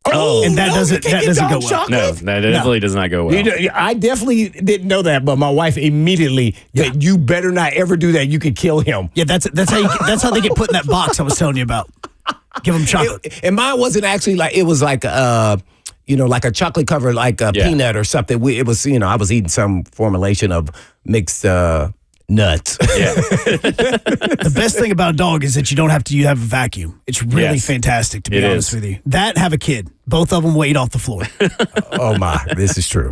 And that doesn't go well.
No, that definitely does not go well.
I definitely didn't know that, but my wife immediately said, "You better not ever do that. You could kill him."
Yeah, that's how they get put in that box I was telling you about. Give them chocolate.
And mine wasn't actually like, it was like like a chocolate cover, like a peanut or something. It was, I was eating some formulation of mixed nuts.
Yeah.
The best thing about a dog is that you don't have to have a vacuum. It's really fantastic, to be honest with you. That, have a kid. Both of them wait off the floor.
Oh, my. This is true.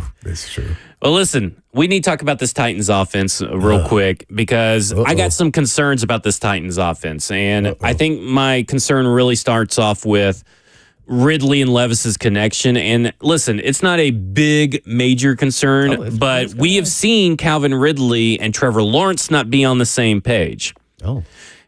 Well, listen, we need to talk about this Titans offense real quick because I got some concerns about this Titans offense. And I think my concern really starts off with Ridley and Levis's connection. And listen, it's not a big, major concern, but we have seen Calvin Ridley and Trevor Lawrence not be on the same page.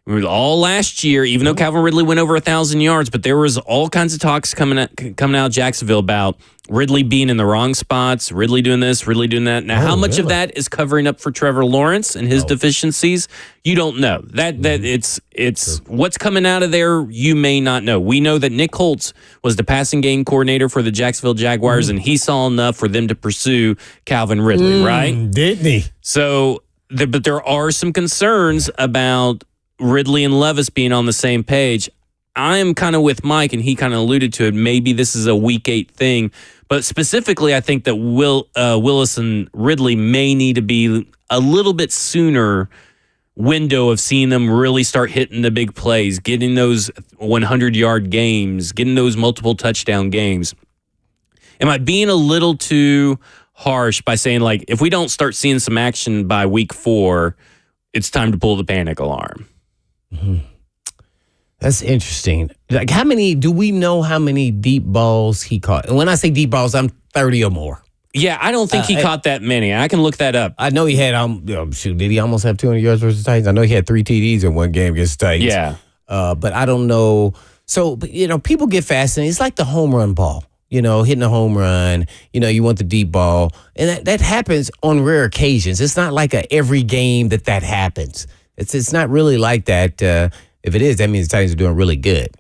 All last year, even though Calvin Ridley went over 1,000 yards, but there was all kinds of talks coming out of Jacksonville about Ridley being in the wrong spots, Ridley doing this, Ridley doing that. Now, how much of that is covering up for Trevor Lawrence and his deficiencies? You don't know. That it's what's coming out of there. You may not know. We know that Nick Holtz was the passing game coordinator for the Jacksonville Jaguars, and he saw enough for them to pursue Calvin Ridley, right?
Didn't he?
So, but there are some concerns about Ridley and Levis being on the same page. I am kind of with Mike, and he kind of alluded to it. Maybe this is a week 8 thing, but specifically, I think that Willis and Ridley may need to be a little bit sooner window of seeing them really start hitting the big plays, getting those 100-yard games, getting those multiple touchdown games. Am I being a little too harsh by saying, like, if we don't start seeing some action by week 4, it's time to pull the panic alarm?
Mm-hmm. That's interesting. Like, do we know how many deep balls he caught? And when I say deep balls, I'm 30 or more.
Yeah, I don't think he caught that many. I can look that up.
I know he had, did he almost have 200 yards versus the Titans? I know he had 3 TDs in one game against the Titans.
Yeah.
But I don't know. So, people get fascinated. It's like the home run ball, hitting a home run. You want the deep ball. And that happens on rare occasions. It's not like every game that happens. It's not really like that. If it is, that means the Titans are doing really good.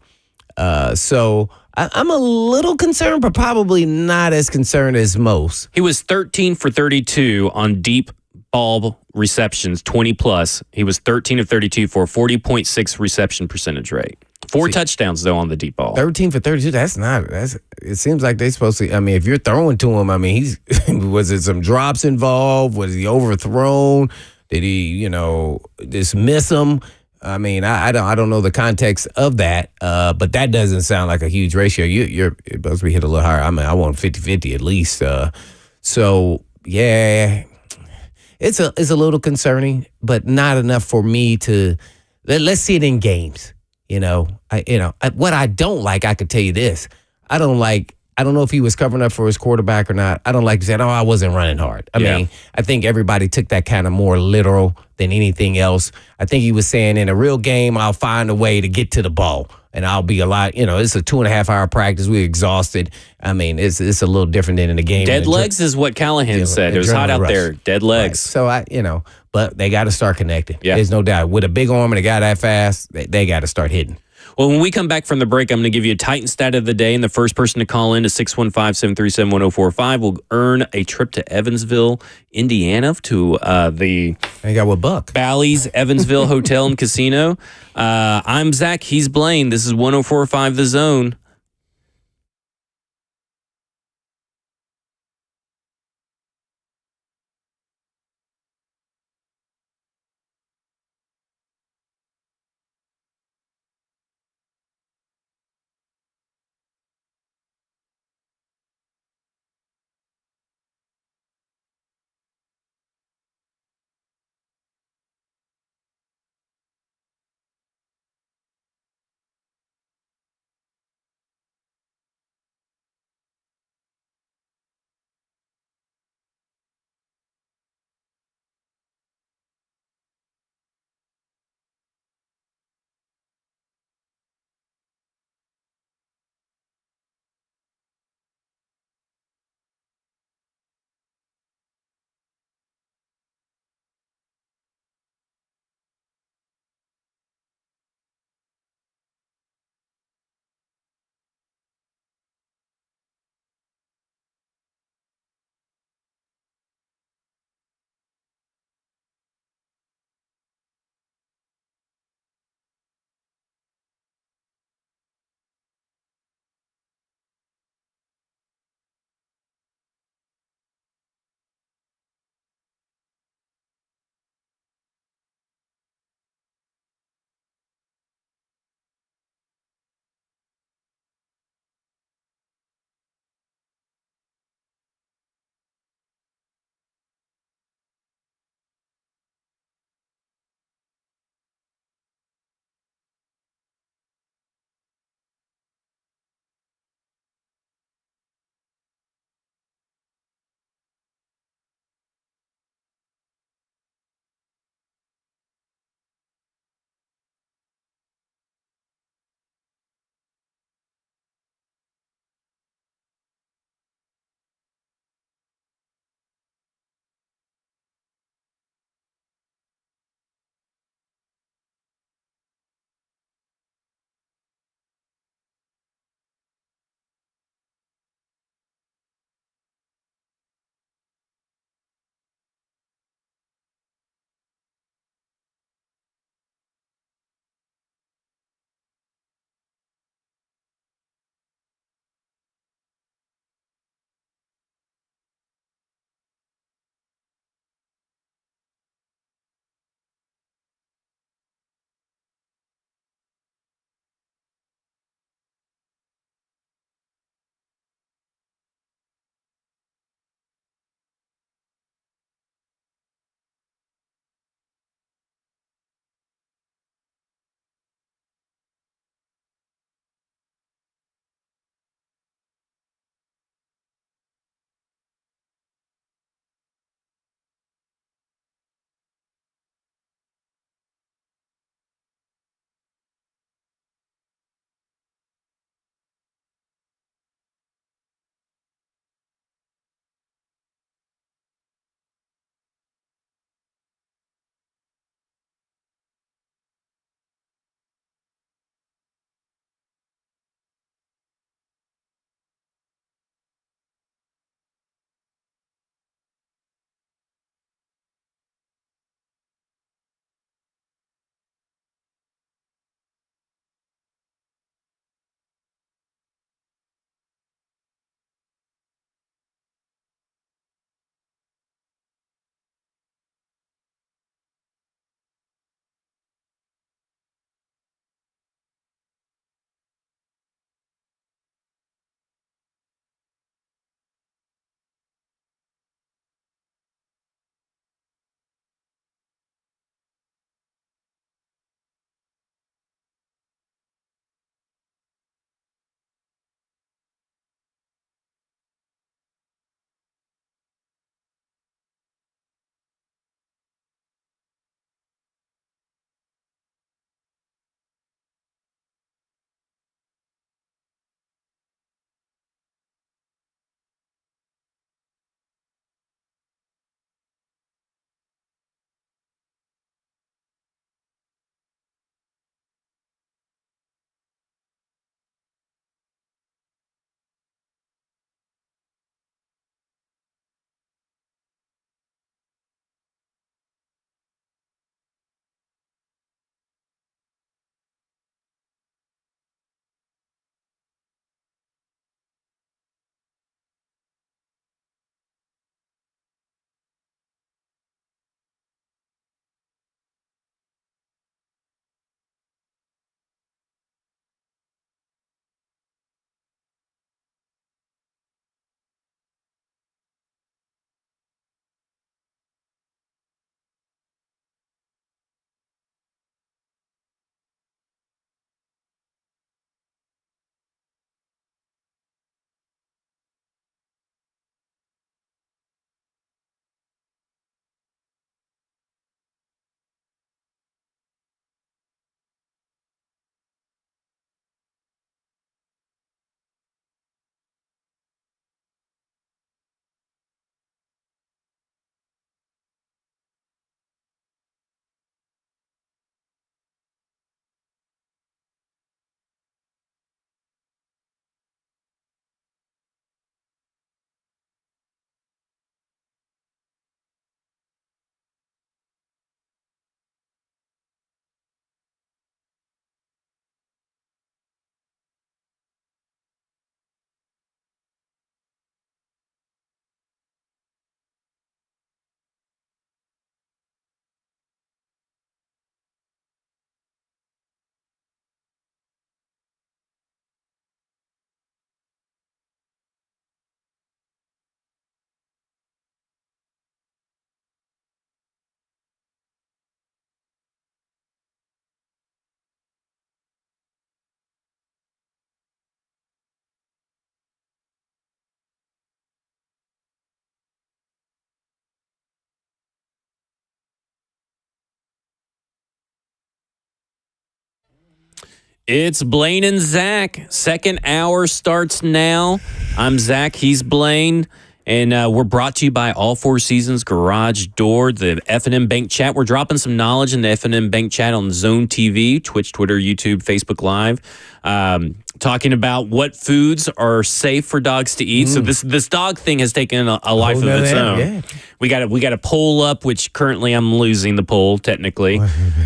So I'm a little concerned, but probably not as concerned as most.
He was 13 for 32 on deep ball receptions, 20 plus. He was 13 of 32 for a 40.6 reception percentage rate. 4 touchdowns, though, on the deep ball.
13 for 32, it seems like they're supposed to, if you're throwing to him, was it some drops involved? Was he overthrown? Did he, just miss him? I don't know the context of that, but that doesn't sound like a huge ratio. You're supposed to be hit a little higher. I want 50-50 at least. So yeah, it's a little concerning, but not enough for me to. Let's see it in games. What I don't like, I could tell you this. I don't know if he was covering up for his quarterback or not. I don't like to say, I wasn't running hard. I think everybody took that kind of more literal than anything else. I think he was saying in a real game, I'll find a way to get to the ball. And I'll be a lot, it's a 2.5-hour practice. We're exhausted. It's a little different than in the game.
Dead legs is what Callahan said. It was hot out there. Dead legs.
Right. So, but they got to start connecting.
Yeah.
There's no doubt. With a big arm and a guy that fast, they got to start hitting.
Well, when we come back from the break, I'm going to give you a Titan stat of the day, and the first person to call in to 615-737-1045 will earn a trip to Evansville, Indiana, to the
I got what Buck
Bally's Evansville Hotel and Casino. I'm Zach. He's Blaine. This is 1045 The Zone. It's Blaine and Zach. Second hour starts now. I'm Zach. He's Blaine. And we're brought to you by All Four Seasons Garage Door, the F&M Bank Chat. We're dropping some knowledge in the F&M Bank Chat on Zone TV, Twitch, Twitter, YouTube, Facebook Live, talking about what foods are safe for dogs to eat. So this dog thing has taken a life of its own. Yeah. We got a poll up, which currently I'm losing the poll technically.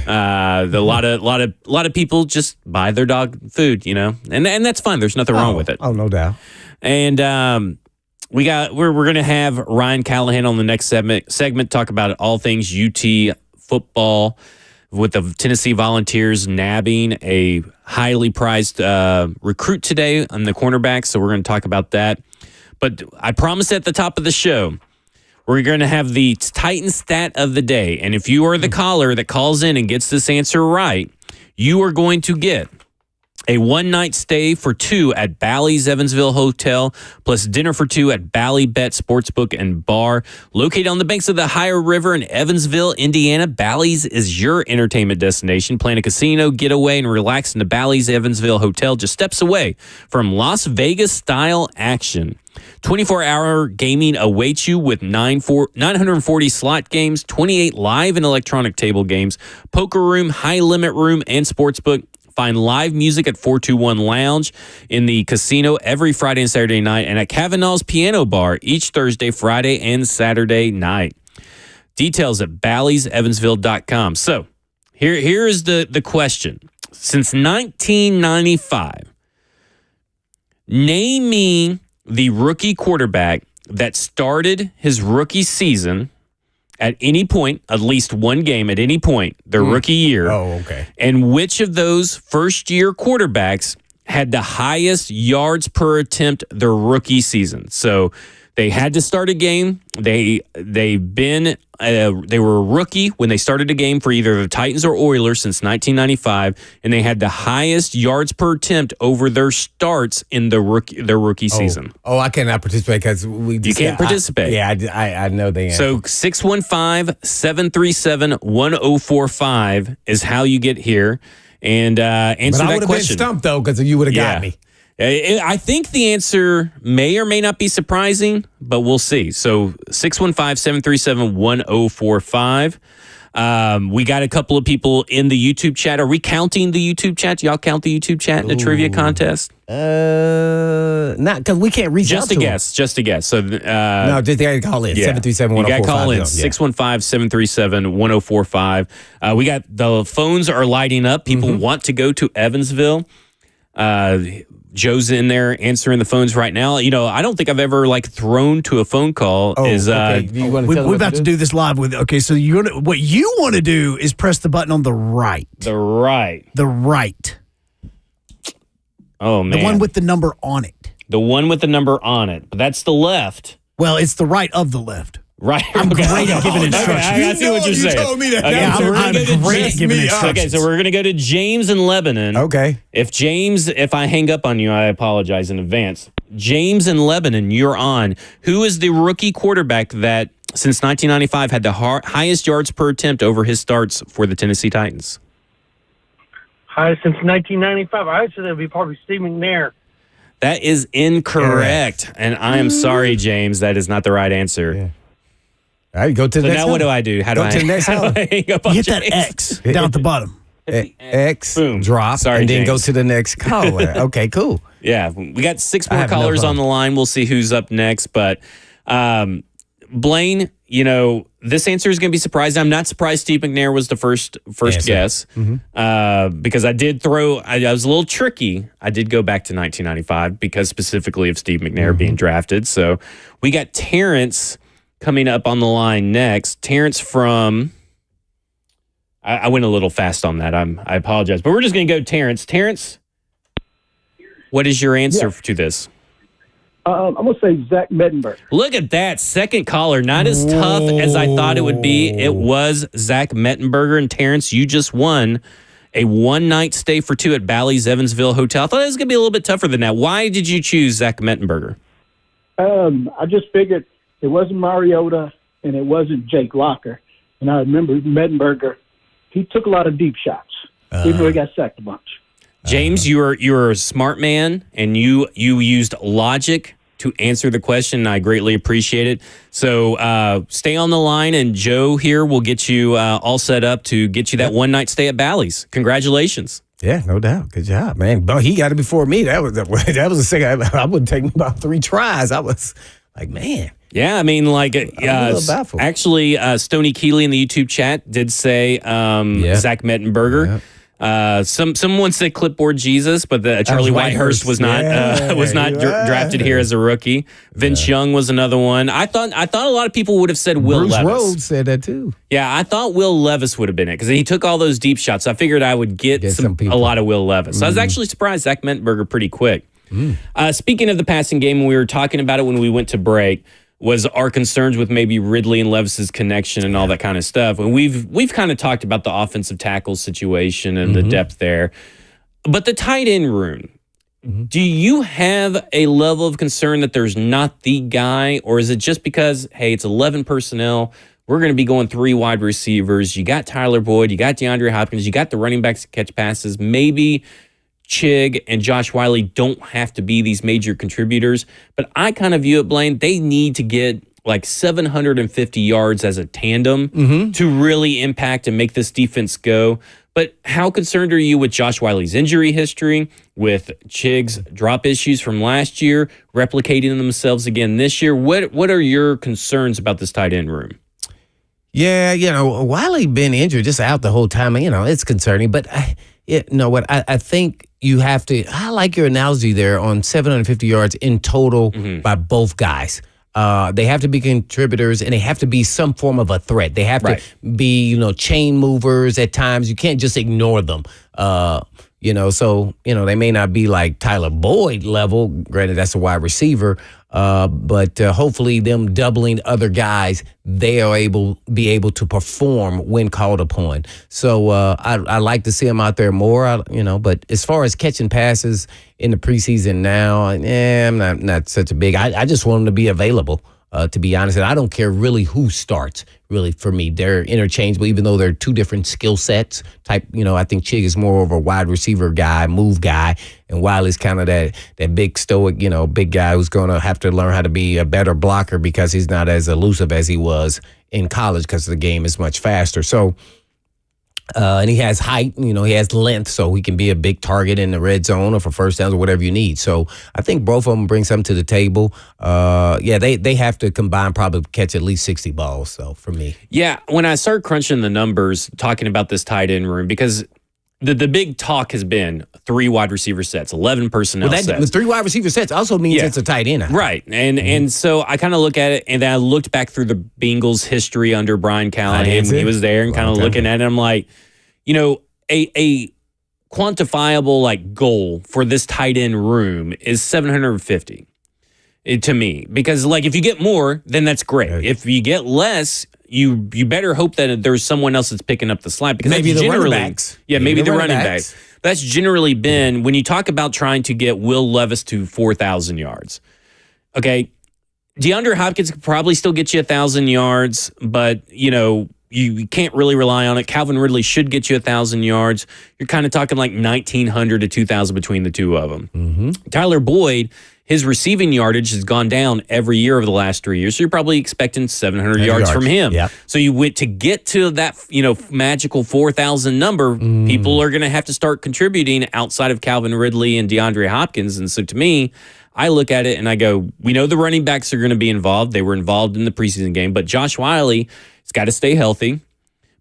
A lot of people just buy their dog food, and that's fine. There's nothing wrong with it.
Oh, no doubt.
And we're going to have Ryan Callahan on the next segment talk about all things UT football with the Tennessee Volunteers nabbing a highly prized recruit today on the cornerback. So we're going to talk about that. But I promised at the top of the show, we're going to have the Titan stat of the day. And if you are the caller that calls in and gets this answer right, you are going to get a one-night stay for two at Bally's Evansville Hotel, plus dinner for two at Bally Bet Sportsbook and Bar. Located on the banks of the Ohio River in Evansville, Indiana, Bally's is your entertainment destination. Plan a casino getaway and relax in the Bally's Evansville Hotel, just steps away from Las Vegas-style action. 24-hour gaming awaits you with 940 slot games, 28 live and electronic table games, poker room, high-limit room, and sportsbook. Find live music at 421 Lounge in the casino every Friday and Saturday night, and at Kavanaugh's Piano Bar each Thursday, Friday, and Saturday night. Details at Bally'sEvansville.com. So here is the question. Since 1995, name me the rookie quarterback that started his rookie season at any point, at least one game at any point, their rookie year.
Oh, okay.
And which of those first-year quarterbacks had the highest yards per attempt their rookie season? So they had to start a game. They were a rookie when they started a game for either the Titans or Oilers since 1995, and they had the highest yards per attempt over their starts in their rookie season.
Oh, I cannot participate because
you can't participate.
I know the answer.
So 615-737-1045 is how you get here and answer that question.
But I would have been stumped though because you would have got me.
I think the answer may or may not be surprising, but we'll see. So 615-737-1045. We got a couple of people in the YouTube chat. Are we counting the YouTube chat? Do y'all count the YouTube chat in the trivia contest?
Not because we can't reach out to them.
Just a guess. So
no, just they got to call in. 737-1045.
You got to call in 615-737-1045. We got the phones are lighting up. People want to go to Evansville. Joe's in there answering the phones right now. I don't think I've ever thrown to a phone call.
Okay.
We're about to do this live with. Okay, so what you want to do is press the button on the right.
The right. Oh man,
the one with the number on it.
The one with the number on it, but that's the left.
Well, it's the right of the left.
Right.
I'm great at giving instructions.
I see what you're saying.
You told me that.
Okay,
I'm great at giving instructions.
Okay, so we're going to go to James in Lebanon.
Okay.
If I hang up on you, I apologize in advance. James in Lebanon, you're on. Who is the rookie quarterback that, since 1995, had the highest yards per attempt over his starts for the Tennessee Titans?
Highest since 1995. I would say that would be probably Steve McNair.
That is incorrect, and I am sorry, James. That is not the right answer.
Yeah. All right, go to the next
now
one.
What do I do? How do I hang up on
Hit
James?
that X down at the bottom.
X,
Boom.
drop,
Sorry,
and then
James.
go to the next caller. Okay, cool.
Yeah, we got 6 more
have no
callers
phone.
on the line. We'll see who's up next. But Blaine, this answer is going to be surprising. I'm not surprised Steve McNair was the first guess because I did I was a little tricky. I did go back to 1995 because specifically of Steve McNair being drafted. So we got Terrence coming up on the line next. Terrence from... I went a little fast on that. I apologize. But we're just going to go Terrence. Terrence, what is your answer to this?
I'm going to say Zach Mettenberger.
Look at that. Second caller. Not as tough as I thought it would be. It was Zach Mettenberger. And Terrence, you just won a one-night stay for two at Bally's Evansville Hotel. I thought it was going to be a little bit tougher than that. Why did you choose Zach Mettenberger?
I just figured it wasn't Mariota and it wasn't Jake Locker. And I remember Mettenberger, he took a lot of deep shots, even though he got sacked a bunch.
James, you're a smart man, and you used logic to answer the question, and I greatly appreciate it. So stay on the line, and Joe here will get you all set up to get you that one-night stay at Bally's. Congratulations.
Yeah, no doubt. Good job, man. But he got it before me. That was a second. I wouldn't take me about 3 tries. I was like, man.
Yeah, I mean, like, actually, Stoney Keeley in the YouTube chat did say Zach Mettenberger. Yeah. Someone said Clipboard Jesus, but Charlie Whitehurst was not drafted here as a rookie. Vince Young was another one. I thought a lot of people would have said Will
Bruce
Levis.
Rhodes said that too.
Yeah, I thought Will Levis would have been it because he took all those deep shots. I figured I would get a lot of Will Levis. So I was actually surprised Zach Mettenberger pretty quick. Speaking of the passing game, we were talking about it when we went to break. Was our concerns with maybe Ridley and Levis's connection and all that kind of stuff. And we've kind of talked about the offensive tackle situation and the depth there. But the tight end room, do you have a level of concern that there's not the guy? Or is it just because, hey, it's 11 personnel, we're going to be going 3 wide receivers, you got Tyler Boyd, you got DeAndre Hopkins, you got the running backs to catch passes, maybe Chig and Josh Wiley don't have to be these major contributors, but I kind of view it, Blaine, they need to get like 750 yards as a tandem to really impact and make this defense go. But how concerned are you with Josh Wiley's injury history, with Chig's drop issues from last year, replicating themselves again this year? What are your concerns about this tight end room?
Yeah, Wiley been injured just out the whole time. It's concerning, but I think you have to. I like your analogy there on 750 yards in total by both guys. They have to be contributors, and they have to be some form of a threat. They have to be, chain movers at times. You can't just ignore them. So they may not be like Tyler Boyd level. Granted, that's a wide receiver. But hopefully them doubling other guys, they are be able to perform when called upon. So I like to see them out there more, but as far as catching passes in the preseason now, I'm not such a big, I just want them to be available. To be honest, and I don't care really who starts. Really, for me, they're interchangeable, even though they're 2 different skill sets. I think Chig is more of a wide receiver guy, move guy, and Wiley's kind of that big stoic, big guy who's going to have to learn how to be a better blocker because he's not as elusive as he was in college because the game is much faster. So. And he has height, he has length, so he can be a big target in the red zone or for first downs or whatever you need. So I think both of them bring something to the table. They have to combine, probably catch at least 60 balls. So for me,
when I start crunching the numbers, talking about this tight end room, because the big talk has been 3 wide receiver sets, 11 personnel sets.
3 wide receiver sets also means it's a tight end.
Right. And so I kind of look at it, and then I looked back through the Bengals' history under Ryan Callahan when he was there and kind of looking at it. I'm like, a quantifiable goal for this tight end room is 750 to me. Because if you get more, then that's great. Right. If you get less, you better hope that there's someone else that's picking up the slack. Because
maybe the running backs.
Yeah, maybe the running backs. That's generally been, when you talk about trying to get Will Levis to 4,000 yards. Okay, DeAndre Hopkins could probably still get you 1,000 yards, but, you can't really rely on it. Calvin Ridley should get you 1,000 yards. You're kind of talking like 1,900 to 2,000 between the two of them. Tyler Boyd, his receiving yardage has gone down every year over the last 3 years, so you're probably expecting 700 yards from him. Yep. So you went to get to that, magical 4,000 number. People are going to have to start contributing outside of Calvin Ridley and DeAndre Hopkins. And so to me, I look at it and I go, we know the running backs are going to be involved. They were involved in the preseason game, but Josh Wiley has got to stay healthy.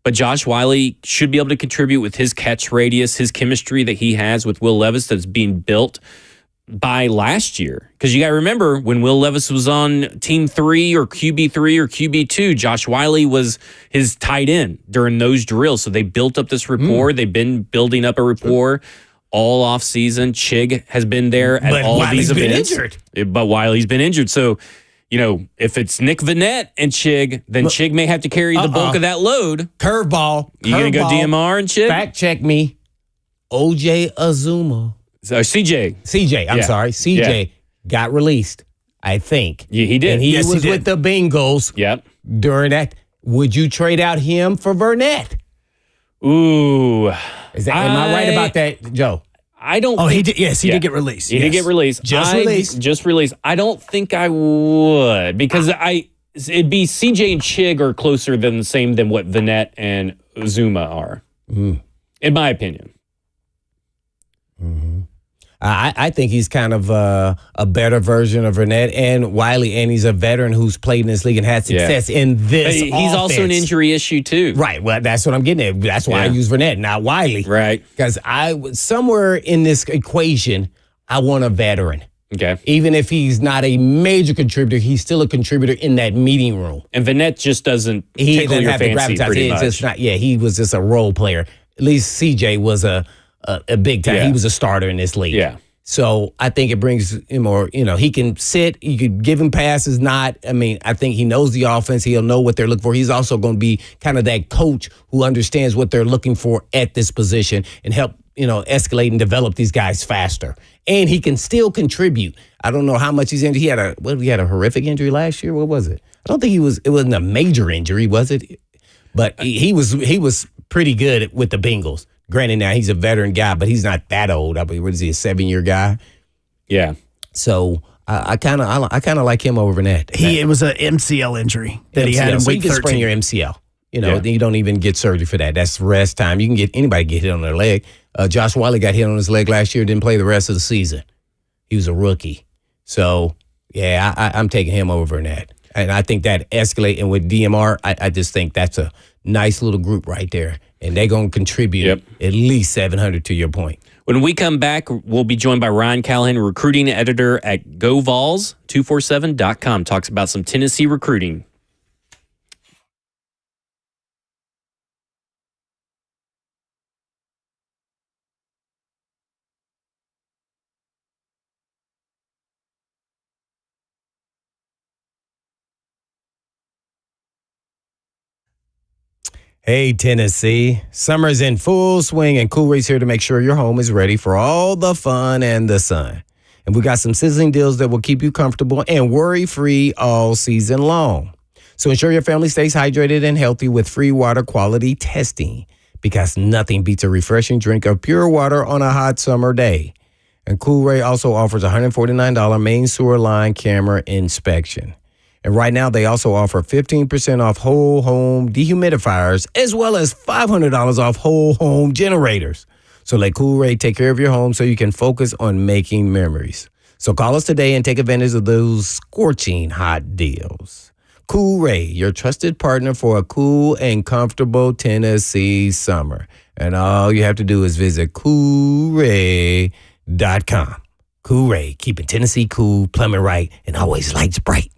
But Josh Wiley should be able to contribute with his catch radius, his chemistry that he has with Will Levis that's being built by last year. Because you got to remember, when Will Levis was on Team 3 or QB3 or QB2, Josh Wiley was his tight end during those drills. So they built up this rapport. They've been building up a rapport all off season. Chig has been there at all these events. But Wiley's been injured. So, if it's Nick Vannett and Chig, then Chig may have to carry the bulk of that load.
Curveball.
You going to go DMR and Chig?
Fact check me. OJ Azuma.
CJ.
I'm sorry. CJ got released, I think.
Yeah, he did.
And he was with the Bengals.
Yep.
During that. Would you trade out him for Vernett?
Ooh.
Am I right about that, Joe?
I don't.
Oh,
think,
he did. Yes, he did get released.
He did get released. Just released. I don't think I would because it'd be CJ and Chig are closer than the same than what Vanette and Zuma are, in my opinion.
Mm-hmm. I think he's kind of a better version of Vernette and Wiley, and he's a veteran who's played in this league and had success in this.
He's also an injury issue too,
right? Well, that's what I'm getting at. That's why I use Vernette, not Wiley,
right?
Because somewhere in this equation, I want a veteran.
Okay,
even if he's not a major contributor, he's still a contributor in that meeting room.
And Vernette just doesn't tickle your fancy pretty much.
Just not, he was just a role player. At least CJ was a big time. He was a starter in this league.
Yeah.
So I think it brings him more, he can sit, you could give him passes, I think he knows the offense. He'll know what they're looking for. He's also going to be kind of that coach who understands what they're looking for at this position and help, escalate and develop these guys faster. And he can still contribute. I don't know how much he's injured. He had a horrific injury last year. What was it? I don't think it wasn't a major injury, was it? But he was pretty good with the Bengals. Granted, now he's a veteran guy, but he's not that old. What is he, a 7-year guy?
Yeah.
So I kind of like him over Vernette.
It was an MCL injury that he had in
so
week
you can
13.
sprain your MCL. You don't even get surgery for that. That's rest time. You can get anybody get hit on their leg. Josh Wiley got hit on his leg last year, didn't play the rest of the season. He was a rookie. So, I'm taking him over Vernette. And I think that escalating with DMR, I just think that's a nice little group right there. And they're going to contribute at least 700 to your point.
When we come back, we'll be joined by Ryan Callahan, recruiting editor at GoVols247.com. Talks about some Tennessee recruiting.
Hey, Tennessee. Summer's in full swing, and Cool Rate's here to make sure your home is ready for all the fun and the sun. And we got some sizzling deals that will keep you comfortable and worry-free all season long. So ensure your family stays hydrated and healthy with free water quality testing, because nothing beats a refreshing drink of pure water on a hot summer day. And Cool Rate also offers a $149 main sewer line camera inspection. And right now, they also offer 15% off whole home dehumidifiers, as well as $500 off whole home generators. So let Cool Ray take care of your home so you can focus on making memories. So call us today and take advantage of those scorching hot deals. Cool Ray, your trusted partner for a cool and comfortable Tennessee summer. And all you have to do is visit CoolRay.com. Cool Ray, keeping Tennessee cool, plumbing right, and always lights bright.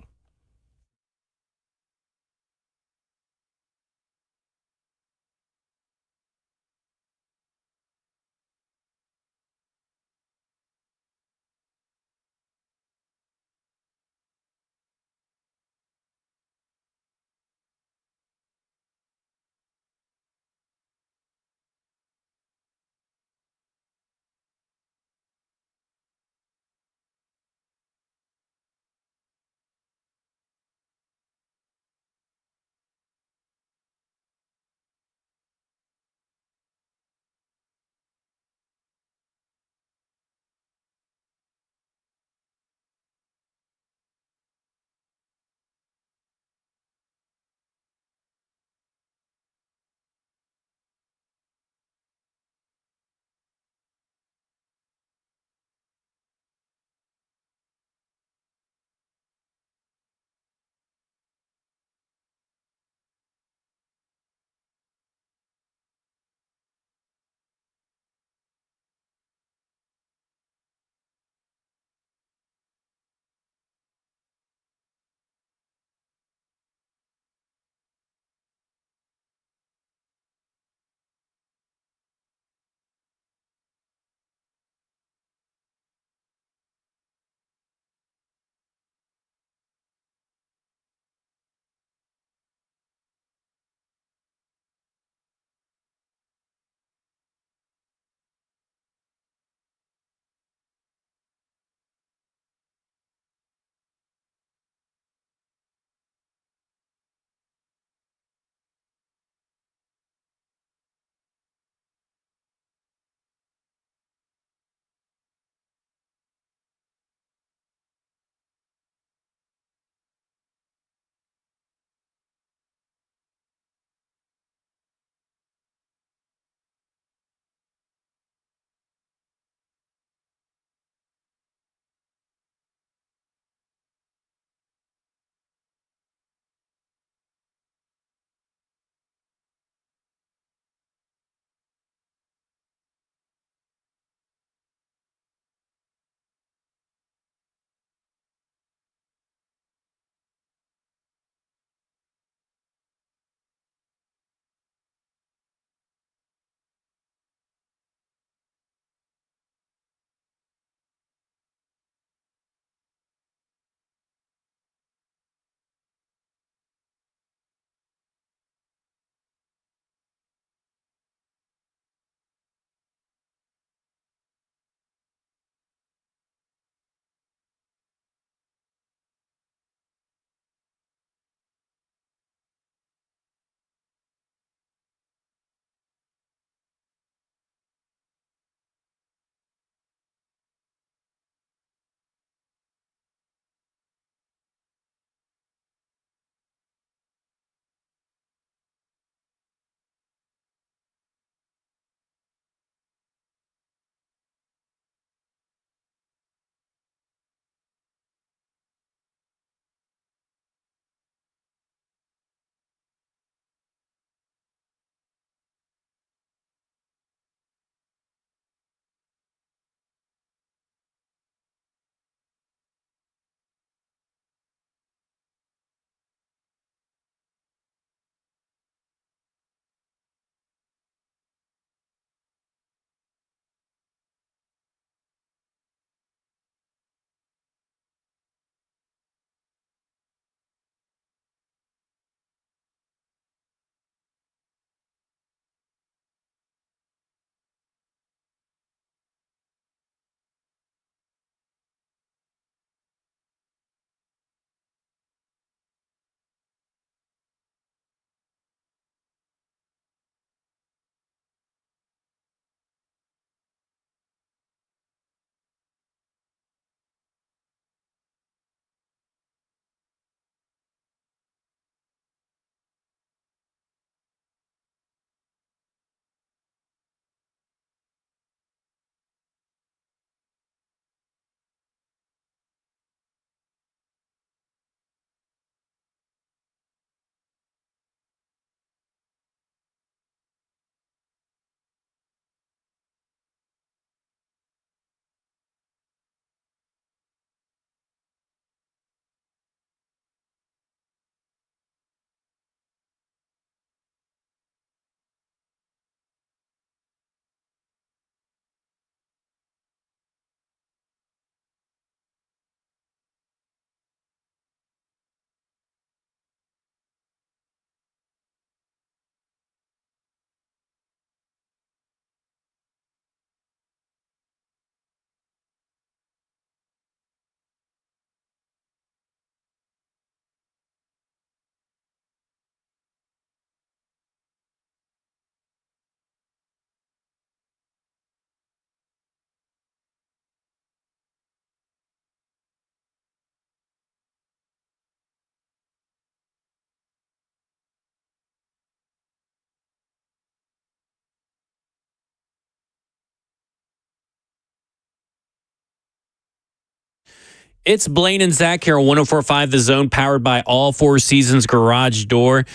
It's Blaine and Zach here on 104.5 The Zone, powered by All Four Seasons Garage Door.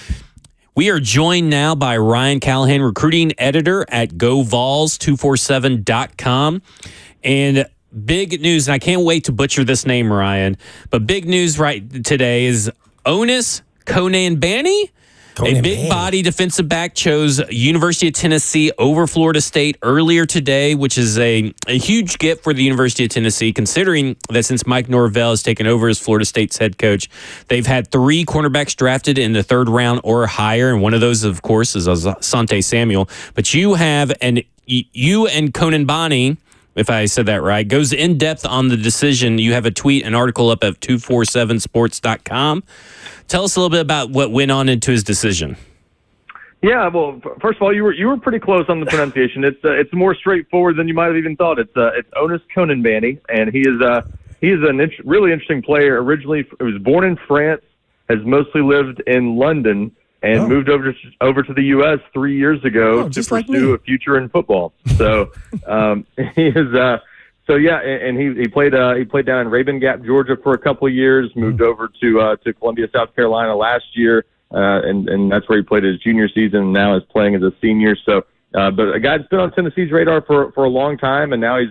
We are joined now by Ryan Callahan, recruiting editor at GoVols247.com. And big news, and I can't wait to butcher this name, Ryan, but big news right today is Onis Konanbanny. A big-body defensive back chose University of Tennessee over Florida State earlier today, which is a huge get for the University of Tennessee, considering that since Mike Norvell has taken over as Florida State's head coach, they've had 3 cornerbacks drafted in the 3rd round or higher, and one of those, of course, is Asante Samuel. But you and Konanbanny, if I said that right, goes in depth on the decision. You have a tweet, an article up at 247sports.com. Tell us a little bit about what went on into his decision.
Yeah, well, first of all, you were pretty close on the pronunciation. It's more straightforward than you might have even thought. It's Onis Konanbanny, and he is a really interesting player. Originally, he was born in France, has mostly lived in London, and moved over to the U.S. 3 years ago to pursue a future in football. So he is. So yeah, and he played down in Raven Gap, Georgia for a couple of years. Moved over to Columbia, South Carolina last year, and that's where he played his junior season. And now is playing as a senior. So, but a guy that's been on Tennessee's radar for a long time, and now he's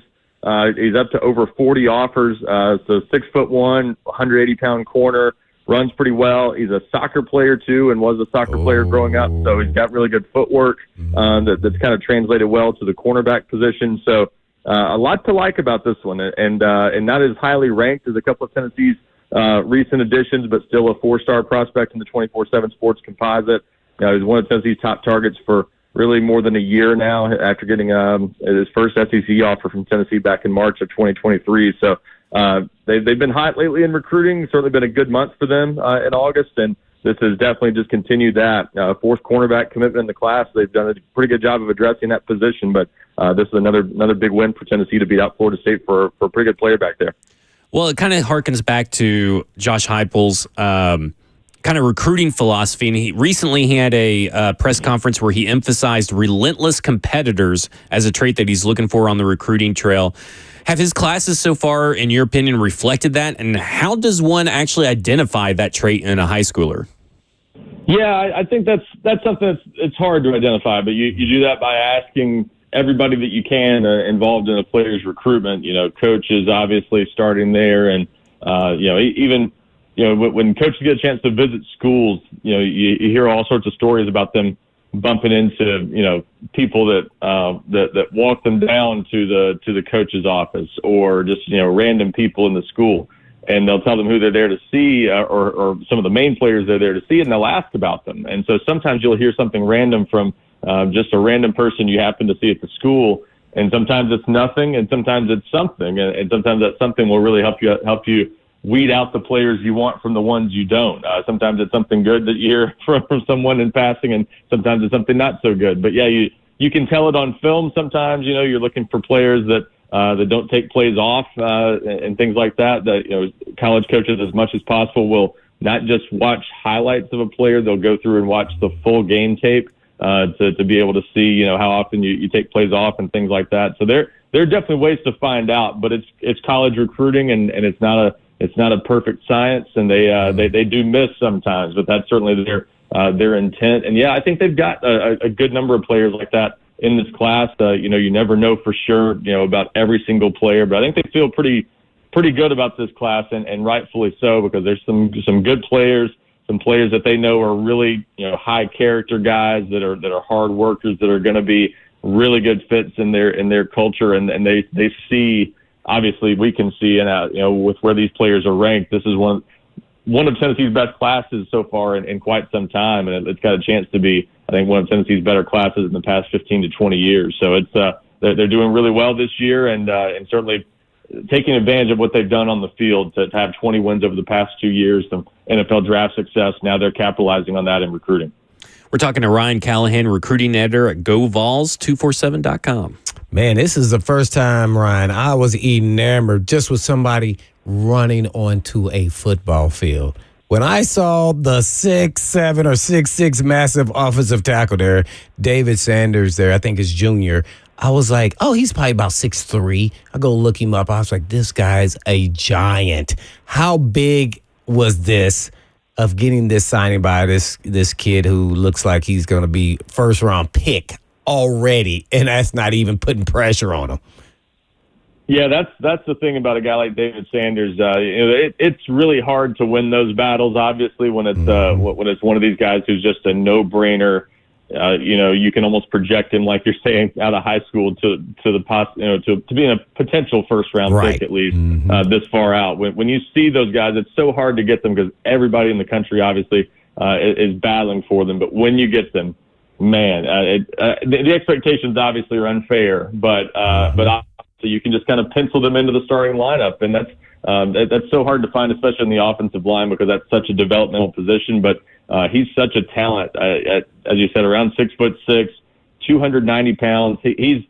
up to over 40 offers. So 6'1", 180-pound corner, runs pretty well. He's a soccer player too, and was a soccer player growing up. So he's got really good footwork that's kind of translated well to the cornerback position. So. A lot to like about this one, and not as highly ranked as a couple of Tennessee's recent additions, but still a 4-star prospect in the 24/7 Sports Composite. He's one of Tennessee's top targets for really more than a year now after getting his first SEC offer from Tennessee back in March of 2023. So they've been hot lately in recruiting. Certainly been a good month for them in August, and this has definitely just continued that. 4th cornerback commitment in the class. They've done a pretty good job of addressing that position, but this is another big win for Tennessee to beat out Florida State for a pretty good player back there.
Well, it kind of harkens back to Josh Heupel's kind of recruiting philosophy, and he had a press conference where he emphasized relentless competitors as a trait that he's looking for on the recruiting trail. Have his classes so far, in your opinion, reflected that, and how does one actually identify that trait in a high schooler?
Yeah, I think that's something it's hard to identify, but you do that by asking everybody that you can involved in a player's recruitment. Coaches obviously starting there, and even when coaches get a chance to visit schools, you hear all sorts of stories about them bumping into people that walk them down to the coach's office, or just random people in the school. And they'll tell them who they're there to see, or some of the main players they're there to see, and they'll ask about them. And so sometimes you'll hear something random from just a random person you happen to see at the school, and sometimes it's nothing, and sometimes it's something, and sometimes that something will really help you weed out the players you want from the ones you don't. Sometimes it's something good that you hear from someone in passing, and sometimes it's something not so good. But yeah, you can tell it on film. Sometimes you're looking for players that don't take plays off and things like that. College coaches, as much as possible, will not just watch highlights of a player; they'll go through and watch the full game tape to be able to see how often you take plays off and things like that. So there are definitely ways to find out, but it's college recruiting, and it's not a perfect science, and they do miss sometimes, but that's certainly their intent. And yeah, I think they've got a good number of players like that in this class. You never know for sure, about every single player, but I think they feel pretty good about this class, and rightfully so, because there's some good players, some players that they know are really high character guys that are hard workers, that are going to be really good fits in their culture, and they see. Obviously, we can see, and with where these players are ranked, this is one of Tennessee's best classes so far in quite some time, and it's got a chance to be, I think, one of Tennessee's better classes in the past 15 to 20 years. So they're doing really well this year, and certainly taking advantage of what they've done on the field to have 20 wins over the past 2 years, some NFL draft success. Now they're capitalizing on that in recruiting.
We're talking to Ryan Callahan, recruiting editor at GoVols247.com.
Man, this is the first time, Ryan, I was enamored just with somebody running onto a football field. When I saw the 6'7" or 6'6" massive offensive tackle there, David Sanders there, I think is junior, I was like, oh, he's probably about 6'3". I go look him up. I was like, this guy's a giant. How big was this of getting this signing by this kid who looks like he's going to be first-round pick already, and that's not even putting pressure on him?
Yeah, that's the thing about a guy like David Sanders. It's really hard to win those battles. Obviously, when it's one of these guys who's just a no-brainer. You can almost project him, like you're saying, out of high school to being a potential first round pick at least this far out. When you see those guys, it's so hard to get them because everybody in the country obviously is battling for them. But when you get them, man, the expectations obviously are unfair. But obviously you can just kind of pencil them into the starting lineup, and that's so hard to find, especially in the offensive line, because that's such a developmental position. But he's such a talent, as you said, around 6'6", 290 pounds. He's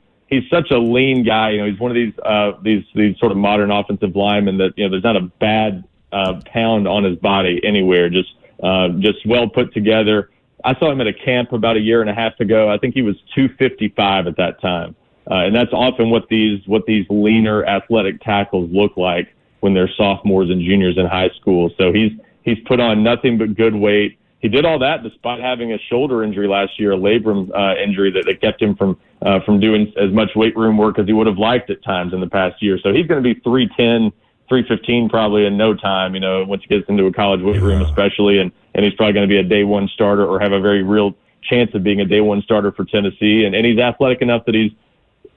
such a lean guy. He's one of these sort of modern offensive linemen that there's not a bad pound on his body anywhere. Just well put together. I saw him at a camp about a year and a half ago. I think he was 255 at that time, and that's often what these leaner athletic tackles look like when they're sophomores and juniors in high school. So he's put on nothing but good weight. He did all that despite having a shoulder injury last year, a labrum injury that kept him from doing as much weight room work as he would have liked at times in the past year. So he's going to be 310, 315 probably in no time, once he gets into a college weight room especially, and he's probably going to be a day one starter or have a very real chance of being a day one starter for Tennessee. And he's athletic enough that he's,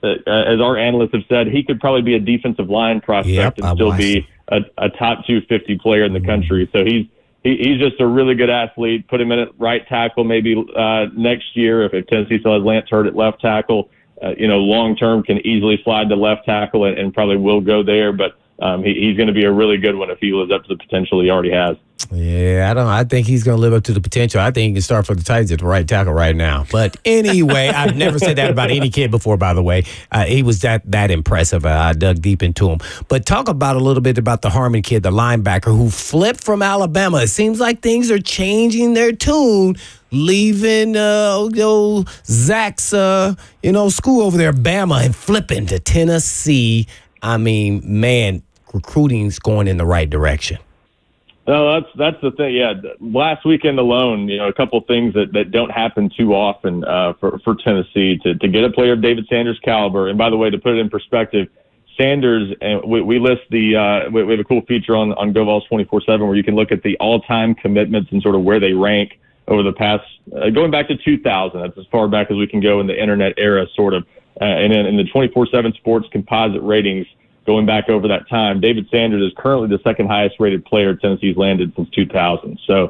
as our analysts have said, he could probably be a defensive line prospect and still be a top 250 player in the country. So he's just a really good athlete. Put him in at right tackle maybe next year if Tennessee still has Lance Hurd at left tackle. Long term can easily slide to left tackle and probably will go there. But he's going to be a really good one if he lives up to the potential he already has.
Yeah, I think he's going to live up to the potential. I think he can start for the Titans at the right tackle right now. But anyway, I've never said that about any kid before, by the way. He was that impressive. I dug deep into him. But talk about a little bit about the Harmon kid, the linebacker, who flipped from Alabama. It seems like things are changing their tune, leaving Zach's school over there, Bama, and flipping to Tennessee. I mean, man, recruiting's going in the right direction.
No, that's the thing. Yeah, last weekend alone, a couple things that don't happen too often for Tennessee to get a player of David Sanders' caliber. And by the way, to put it in perspective, Sanders, and we list we have a cool feature on GoVols 24/7 where you can look at the all-time commitments and sort of where they rank over the past going back to 2000. That's as far back as we can go in the internet era, sort of. And in the 24/7 Sports composite ratings, going back over that time, David Sanders is currently the second highest rated player Tennessee's landed since 2000. So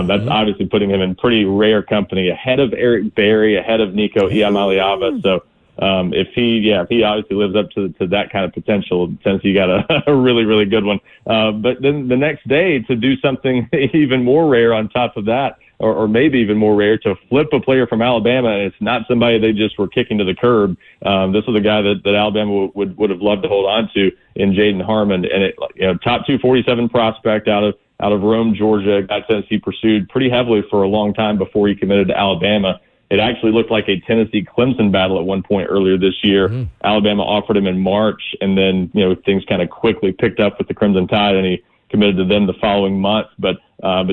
that's obviously putting him in pretty rare company, ahead of Eric Berry, ahead of Nico Iamaleava. So if he obviously lives up to that kind of potential, Tennessee got a really, really good one. But then the next day to do something even more rare on top of that, or maybe even more rare, to flip a player from Alabama, and it's not somebody they just were kicking to the curb. This was a guy that Alabama would have loved to hold on to in Jaden Harmon, and top 247 prospect out of Rome, Georgia. Got Tennessee pursued pretty heavily for a long time before he committed to Alabama. It actually looked like a Tennessee-Clemson battle at one point earlier this year. Alabama offered him in March, and then things kind of quickly picked up with the Crimson Tide, and he committed to them the following month. But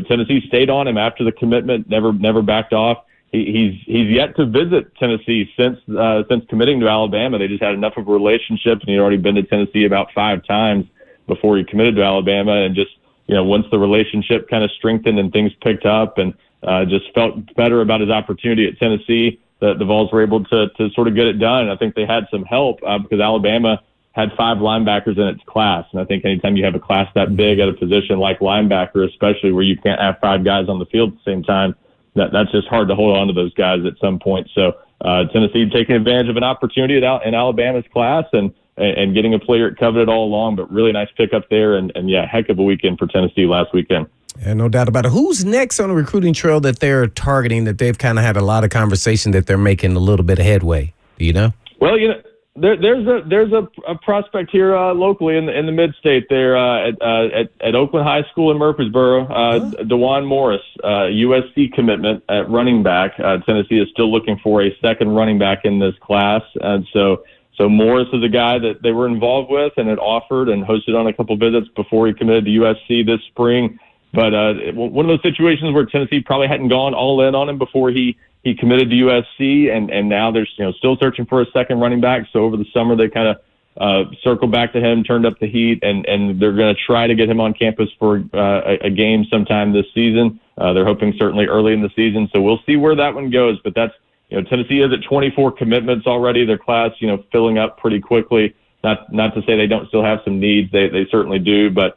Tennessee stayed on him after the commitment, never backed off. He's yet to visit Tennessee since committing to Alabama. They just had enough of a relationship, and he'd already been to Tennessee about 5 times before he committed to Alabama. And just once the relationship kind of strengthened and things picked up, and just felt better about his opportunity at Tennessee, the Vols were able to sort of get it done. I think they had some help because Alabama had 5 linebackers in its class. And I think anytime you have a class that big at a position like linebacker, especially where you can't have 5 guys on the field at the same time, that's just hard to hold on to those guys at some point. So Tennessee taking advantage of an opportunity in Alabama's class and getting a player it coveted all along, but really nice pickup there. And heck of a weekend for Tennessee last weekend.
Yeah, no doubt about it. Who's next on the recruiting trail that they're targeting, that they've kind of had a lot of conversation that they're making a little bit of headway? Do you know?
Well, There's a prospect here locally in the mid-state there at Oakland High School in Murfreesboro. DeJuan Morris, USC commitment at running back. Tennessee is still looking for a second running back in this class, and so Morris is a guy that they were involved with and had offered and hosted on a couple visits before he committed to USC this spring. But one of those situations where Tennessee probably hadn't gone all in on him before he committed to USC, and now they're still searching for a second running back. So over the summer they kind of circled back to him, turned up the heat, and they're going to try to get him on campus for a game sometime this season. They're hoping certainly early in the season. So we'll see where that one goes. But that's Tennessee is at 24 commitments already. Their class filling up pretty quickly. Not to say they don't still have some needs. They certainly do, but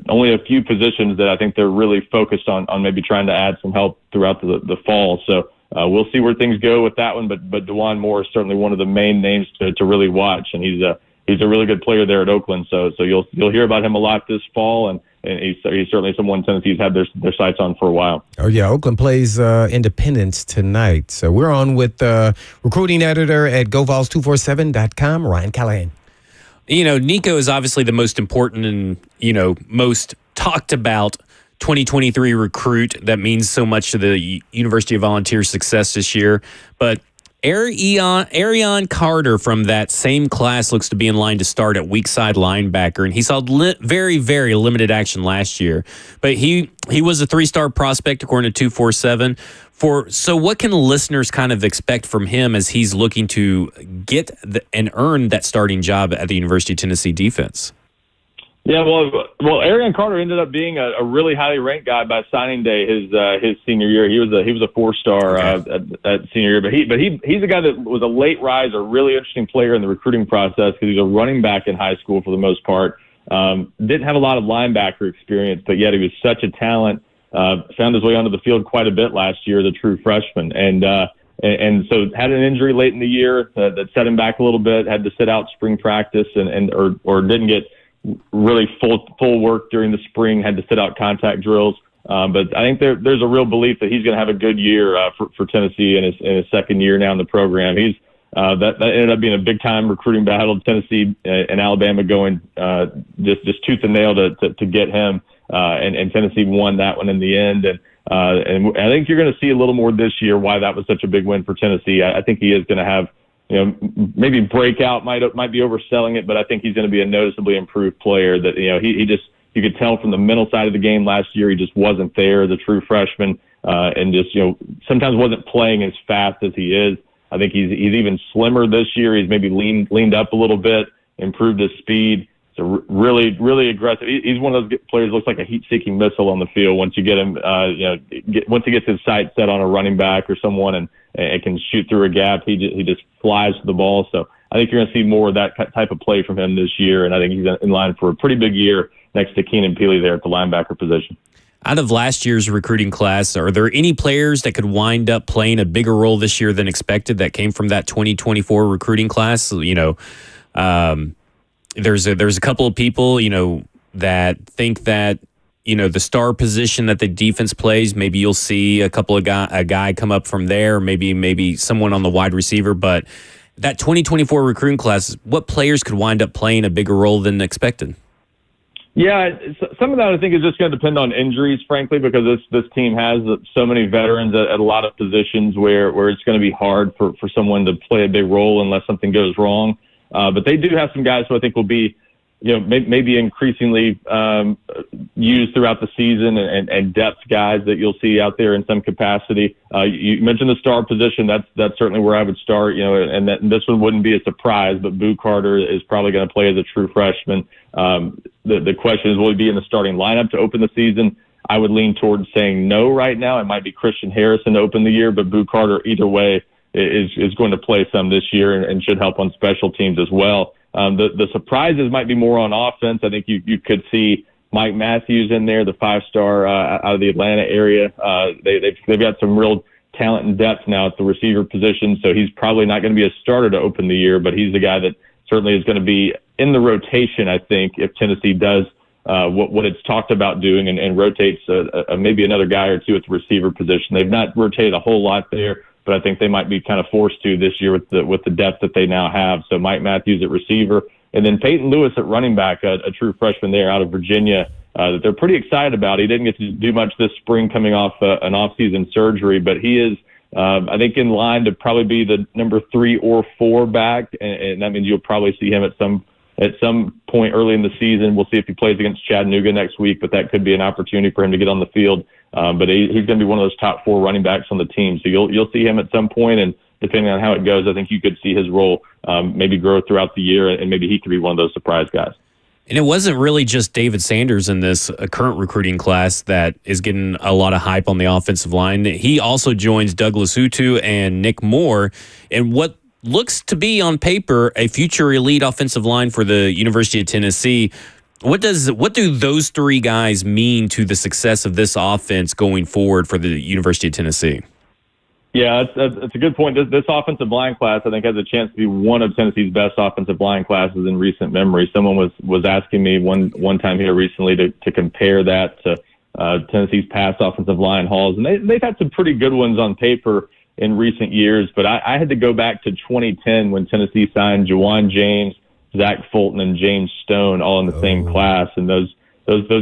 only a few positions that I think they're really focused on maybe trying to add some help throughout the fall. So we'll see where things go with that one. But DeJuan Moore is certainly one of the main names to really watch, and he's a really good player there at Oakland. So you'll hear about him a lot this fall, and he's certainly someone Tennessee's had their sights on for a while.
Oh yeah, Oakland plays Independence tonight. So we're on with recruiting editor at GoVols247.com, Ryan Callahan.
Nico is obviously the most important and, most talked about 2023 recruit that means so much to the University of Volunteers' success this year. But Arion Carter from that same class looks to be in line to start at weak side linebacker, and he saw very, very limited action last year. But he was a 3-star prospect according to 247. So what can listeners kind of expect from him as he's looking to get and earn that starting job at the University of Tennessee defense?
Yeah, well, Arion Carter ended up being a really highly ranked guy by signing day his senior year. He was a 4-star at senior year, but he's a guy that was a late riser, really interesting player in the recruiting process because he's a running back in high school for the most part. Didn't have a lot of linebacker experience, but yet he was such a talent. Found his way onto the field quite a bit last year as a true freshman, and so had an injury late in the year that set him back a little bit. Had to sit out spring practice or didn't get really full work during the spring. Had to sit out contact drills. But I think there's a real belief that he's going to have a good year for Tennessee in his second year now in the program. He's that ended up being a big time recruiting battle. Tennessee and Alabama going just tooth and nail to get him. And Tennessee won that one in the end. And I think you're going to see a little more this year why that was such a big win for Tennessee. I think he is going to have, maybe breakout might be overselling it, but I think he's going to be a noticeably improved player that, you could tell from the mental side of the game last year, he just wasn't there as a true freshman, and just, sometimes wasn't playing as fast as he is. I think he's even slimmer this year. He's maybe leaned up a little bit, improved his speed. So really, really aggressive. He's one of those players looks like a heat-seeking missile on the field. Once you get him, once he gets his sights set on a running back or someone and can shoot through a gap, he just flies to the ball. So I think you're going to see more of that type of play from him this year, and I think he's in line for a pretty big year next to Keenan Peely there at the linebacker position.
Out of last year's recruiting class, are there any players that could wind up playing a bigger role this year than expected that came from that 2024 recruiting class? There's a couple of people, that think that, the star position that the defense plays, maybe you'll see a guy come up from there, maybe someone on the wide receiver. But that 2024 recruiting class, what players could wind up playing a bigger role than expected?
Yeah, some of that I think is just going to depend on injuries, frankly, because this team has so many veterans at a lot of positions where it's going to be hard for someone to play a big role unless something goes wrong. But they do have some guys who I think will be, maybe increasingly used throughout the season and depth guys that you'll see out there in some capacity. You mentioned the star position. That's certainly where I would start, and this one wouldn't be a surprise, but Boo Carter is probably going to play as a true freshman. The question is, will he be in the starting lineup to open the season? I would lean towards saying no right now. It might be Christian Harrison to open the year, but Boo Carter, either way, is going to play some this year and should help on special teams as well. The surprises might be more on offense. I think you could see Mike Matthews in there, the 5-star out of the Atlanta area. They've got some real talent and depth now at the receiver position, so he's probably not going to be a starter to open the year, but he's the guy that certainly is going to be in the rotation, I think, if Tennessee does what it's talked about doing and rotates maybe another guy or two at the receiver position. They've not rotated a whole lot there. but I think they might be kind of forced to this year with the depth that they now have. So Mike Matthews at receiver, and then Peyton Lewis at running back, a true freshman there out of Virginia, that they're pretty excited about. He didn't get to do much this spring coming off an off-season surgery, but he is, I think, in line to probably be the number 3 or 4 back, and that means you'll probably see him at some point early in the season. We'll see if he plays against Chattanooga next week, but that could be an opportunity for him to get on the field. But he's going to be one of those top 4 running backs on the team. So you'll see him at some point, and depending on how it goes, I think you could see his role maybe grow throughout the year, and maybe he could be one of those surprise guys.
And it wasn't really just David Sanders in this current recruiting class that is getting a lot of hype on the offensive line. He also joins Douglas Utu and Nick Moore in what looks to be on paper a future elite offensive line for the University of Tennessee. What do those 3 guys mean to the success of this offense going forward for the University of Tennessee?
Yeah, that's a good point. This offensive line class, I think, has a chance to be one of Tennessee's best offensive line classes in recent memory. Someone was asking me one time here recently to compare that to Tennessee's past offensive line hauls, and they've had some pretty good ones on paper in recent years. But I had to go back to 2010 when Tennessee signed Juwan James, Zach Fulton, and James Stone all in the same class, and those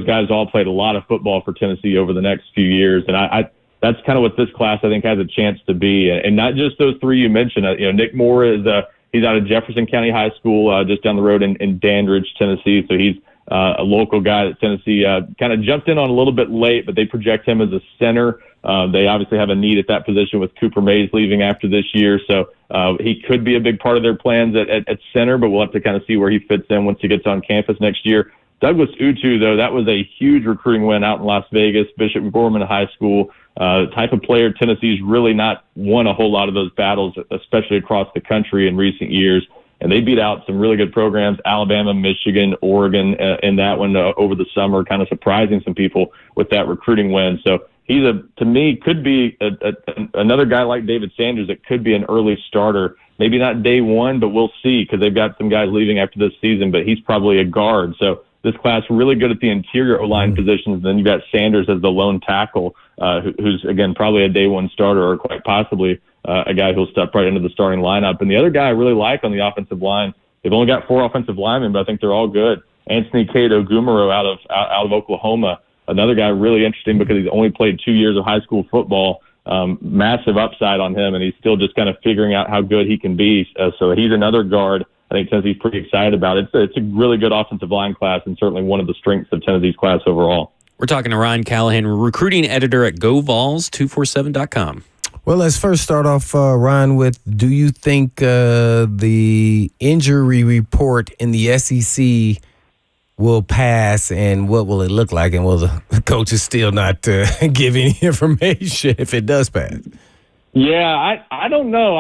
guys all played a lot of football for Tennessee over the next few years, and that's kind of what this class, I think, has a chance to be. And not just those 3 you mentioned. Nick Moore he's out of Jefferson County High School, just down the road in Dandridge, Tennessee. So he's a local guy that Tennessee kind of jumped in on a little bit late, but they project him as a center. They obviously have a need at that position with Cooper Mays leaving after this year. So he could be a big part of their plans at center, but we'll have to kind of see where he fits in once he gets on campus next year. Douglas Utu, though, that was a huge recruiting win out in Las Vegas, Bishop Gorman High School. Type of player Tennessee's really not won a whole lot of those battles, especially across the country in recent years. And they beat out some really good programs, Alabama, Michigan, Oregon, in that one over the summer, kind of surprising some people with that recruiting win. So he's to me, could be another guy like David Sanders that could be an early starter. Maybe not day one, but we'll see, because they've got some guys leaving after this season, but he's probably a guard. So this class really good at the interior O-line positions. Then you've got Sanders as the lone tackle, who's, again, probably a day one starter, or quite possibly a guy who'll step right into the starting lineup. And the other guy I really like on the offensive line, they've only got 4 offensive linemen, but I think they're all good. Anthony Cato Gumaro out of Oklahoma, another guy really interesting because he's only played 2 years of high school football. Massive upside on him, and he's still just kind of figuring out how good he can be. So he's another guard I think Tennessee's pretty excited about. It's a really good offensive line class, and certainly one of the strengths of Tennessee's class overall.
We're talking to Ryan Callahan, recruiting editor at GoVols247.com.
Well, let's first start off, Ryan, with, do you think the injury report in the SEC will pass, and what will it look like, and will the coaches still not give any information if it does pass?
Yeah, I don't know.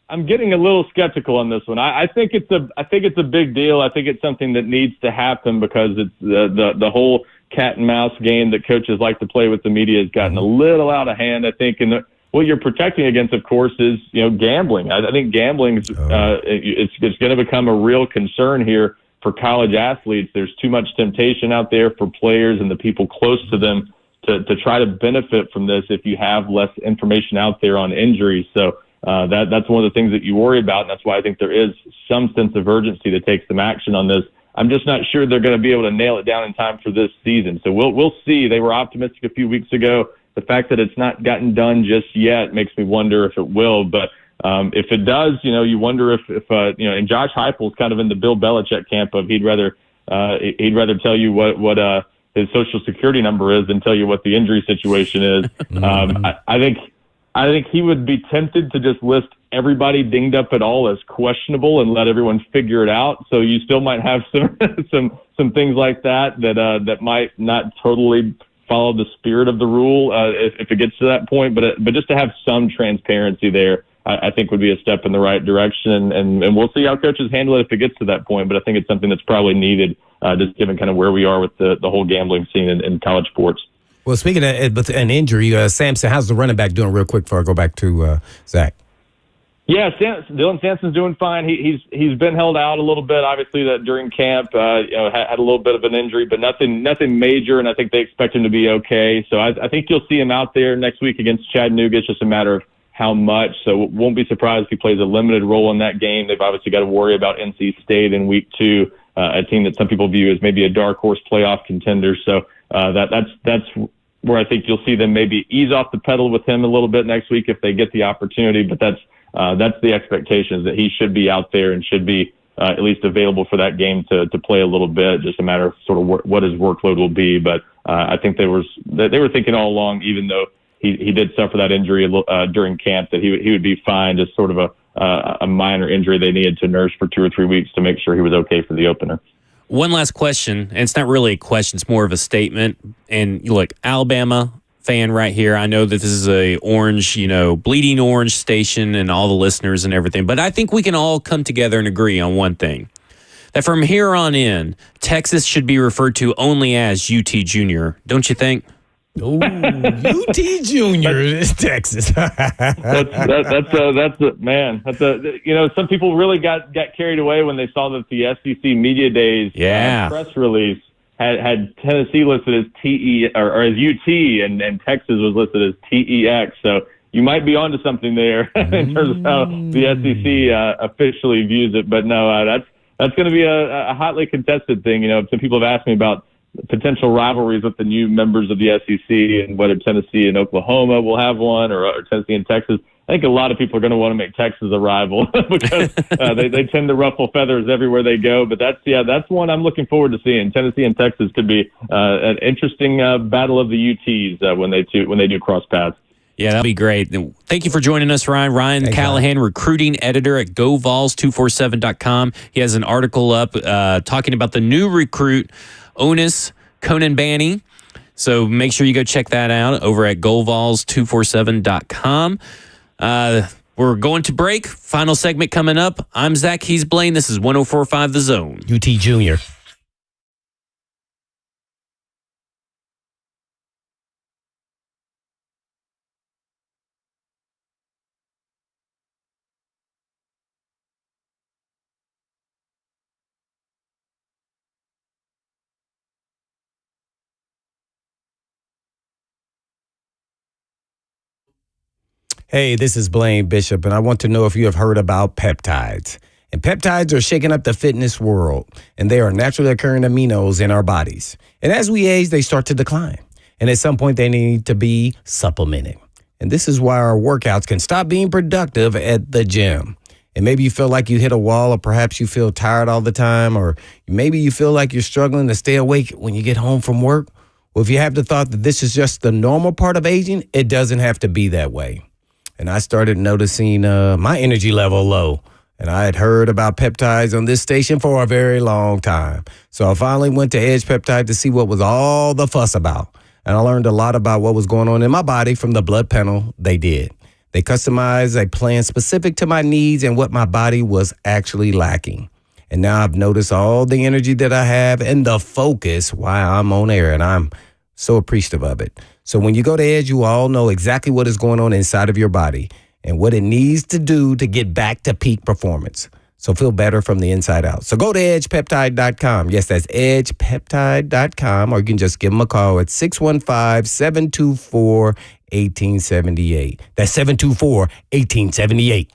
I'm getting a little skeptical on this one. I think it's a big deal. I think it's something that needs to happen because it's the whole cat and mouse game that coaches like to play with the media has gotten a little out of hand, I think. And what you're protecting against, of course, is gambling. I think gambling is it's going to become a real concern here for college athletes. There's too much temptation out there for players and the people close to them to try to benefit from this if you have less information out there on injuries. So that's one of the things that you worry about, and that's why I think there is some sense of urgency to take some action on this. I'm just not sure they're going to be able to nail it down in time for this season. So we'll see. They were optimistic a few weeks ago. The fact that it's not gotten done just yet makes me wonder if it will. But if it does, you wonder if and Josh Heupel's kind of in the Bill Belichick camp of he'd rather tell you what his social security number is than tell you what the injury situation is. I think he would be tempted to just list everybody dinged up at all as questionable and let everyone figure it out. So you still might have some things like that might not totally follow the spirit of the rule if it gets to that point. But just to have some transparency there, I think would be a step in the right direction. And we'll see how coaches handle it if it gets to that point. But I think it's something that's probably needed, just given kind of where we are with the whole gambling scene in college sports.
Well, speaking of an injury, Sampson, how's the running back doing real quick before I go back to Zach?
Yeah, Dylan Sampson's doing fine. He's been held out a little bit, obviously, that during camp, had a little bit of an injury, but nothing major, and I think they expect him to be okay. So I think you'll see him out there next week against Chattanooga. It's just a matter of how much. So won't be surprised if he plays a limited role in that game. They've obviously got to worry about NC State in week 2, a team that some people view as maybe a dark horse playoff contender. So that's where I think you'll see them maybe ease off the pedal with him a little bit next week if they get the opportunity. But that's the expectation, is that he should be out there and should be at least available for that game to play a little bit. Just a matter of sort of what his workload will be. But I think they were thinking all along, even though he did suffer that injury during camp, that he would be fine. Just sort of a minor injury they needed to nurse for 2 or 3 weeks to make sure he was okay for the opener.
One last question, and it's not really a question, it's more of a statement. And look, Alabama fan right here. I know that this is a orange, bleeding orange station and all the listeners and everything, but I think we can all come together and agree on one thing. That from here on in, Texas should be referred to only as UT Junior. Don't you think?
Oh, UT Junior is Texas.
That's man. Some people really got carried away when they saw that the SEC Media Days press release had Tennessee listed as TE or as UT, and Texas was listed as TEX. So you might be onto something there in terms of how the SEC officially views it. But no, that's going to be a hotly contested thing. Some people have asked me about potential rivalries with the new members of the SEC and whether Tennessee and Oklahoma will have one, or Tennessee and Texas. I think a lot of people are going to want to make Texas a rival because they tend to ruffle feathers everywhere they go. But that's one I'm looking forward to seeing. Tennessee and Texas could be an interesting battle of the UTs when they do cross paths.
Yeah, that'll be great. Thank you for joining us, Ryan. Ryan Callahan, recruiting editor at GoVols247.com. He has an article up talking about the new recruit, Onis Konanbanny. So make sure you go check that out over at GoVols247.com. We're going to break. Final segment coming up. I'm Zach. He's Blaine. This is 104.5 The Zone.
UT Junior. Hey, this is Blaine Bishop, and I want to know if you have heard about peptides. And peptides are shaking up the fitness world, and they are naturally occurring aminos in our bodies. And as we age, they start to decline. And at some point, they need to be supplemented. And this is why our workouts can stop being productive at the gym. And maybe you feel like you hit a wall, or perhaps you feel tired all the time, or maybe you feel like you're struggling to stay awake when you get home from work. Well, if you have the thought that this is just the normal part of aging, it doesn't have to be that way. And I started noticing my energy level low. And I had heard about peptides on this station for a very long time. So I finally went to Edge Peptide to see what was all the fuss about. And I learned a lot about what was going on in my body from the blood panel they did. They customized a plan specific to my needs and what my body was actually lacking. And now I've noticed all the energy that I have and the focus while I'm on air. And I'm so appreciative of it. So when you go to Edge, you all know exactly what is going on inside of your body and what it needs to do to get back to peak performance. So feel better from the inside out. So go to edgepeptide.com. Yes, that's edgepeptide.com, or you can just give them a call at 615-724-1878. That's 724-1878.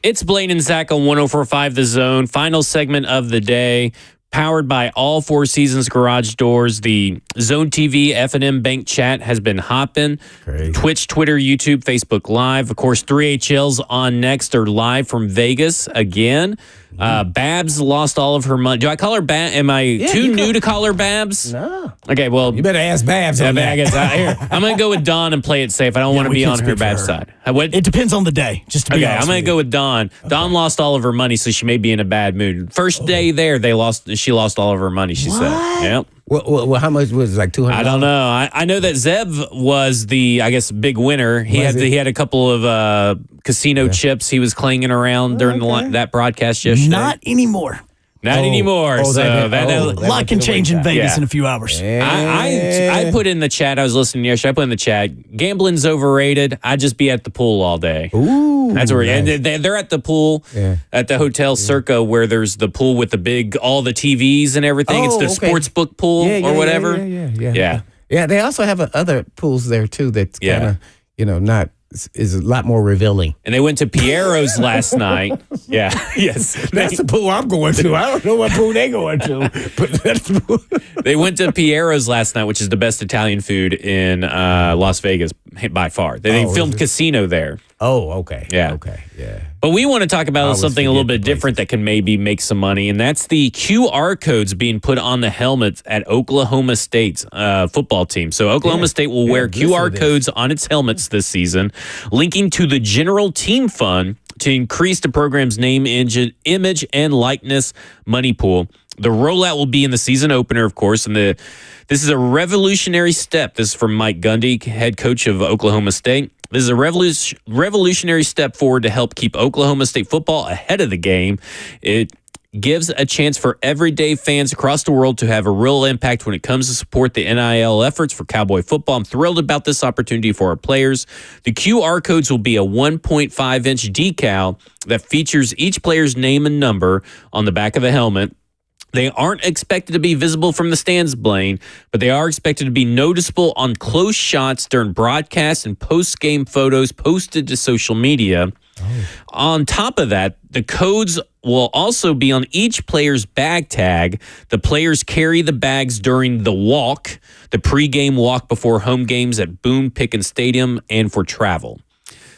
It's Blaine and Zach on 104.5 The Zone. Final segment of the day. Powered by all Four Seasons garage doors. The Zone TV F&M Bank chat has been hopping.
Crazy.
Twitch, Twitter, YouTube, Facebook Live. Of course, 3HL's on next are live from Vegas again. Babs lost all of her money. Do I call her Babs? Am I too new to call her Babs?
No.
Okay, well.
You better ask Babs on that.
Here, I'm going to go with Dawn and play it safe. I don't want to be on her Babs side.
It depends on the day, just to be honest.
I'm going to go with Dawn. Okay. Dawn lost all of her money, so she may be in a bad mood. First day there, she lost all of her money, she said. Yep.
Well, how much was it, like $200?
I don't know. I know that Zeb was the, I guess, big winner. He had a couple of casino chips he was clanging around during that broadcast yesterday.
Not anymore.
Not anymore.
A lot can change in Vegas in a few hours.
I put in the chat. I was listening yesterday. I put in the chat. Gambling's overrated. I'd just be at the pool all day.
Ooh,
that's where. Nice. And they're at the pool at the Hotel Circa, where there's the pool with all the TVs and everything. It's the sports book pool or whatever.
Yeah. They also have other pools there too. That's kind of not. Is a lot more revealing.
And they went to Piero's last night. Yeah. Yes.
That's the pool I'm going to. I don't know what pool they going to. But that's the pool.
They went to Piero's last night, which is the best Italian food in Las Vegas by far. They filmed Casino there.
Oh, okay.
Yeah.
Okay. Yeah.
But we want to talk about something a little bit different that can maybe make some money, and that's the QR codes being put on the helmets at Oklahoma State's football team. So Oklahoma State will wear QR codes on its helmets this season, linking to the general team fund to increase the program's name, image, and likeness money pool. The rollout will be in the season opener, of course, and this is a revolutionary step. This is from Mike Gundy, head coach of Oklahoma State. This is a revolutionary step forward to help keep Oklahoma State football ahead of the game. It gives a chance for everyday fans across the world to have a real impact when it comes to support the NIL efforts for Cowboy football. I'm thrilled about this opportunity for our players. The QR codes will be a 1.5-inch decal that features each player's name and number on the back of the helmet. They aren't expected to be visible from the stands, Blaine, but they are expected to be noticeable on close shots during broadcasts and post-game photos posted to social media. Oh. On top of that, the codes will also be on each player's bag tag. The players carry the bags during the walk, the pregame walk before home games at Boone Pickens Stadium, and for travel.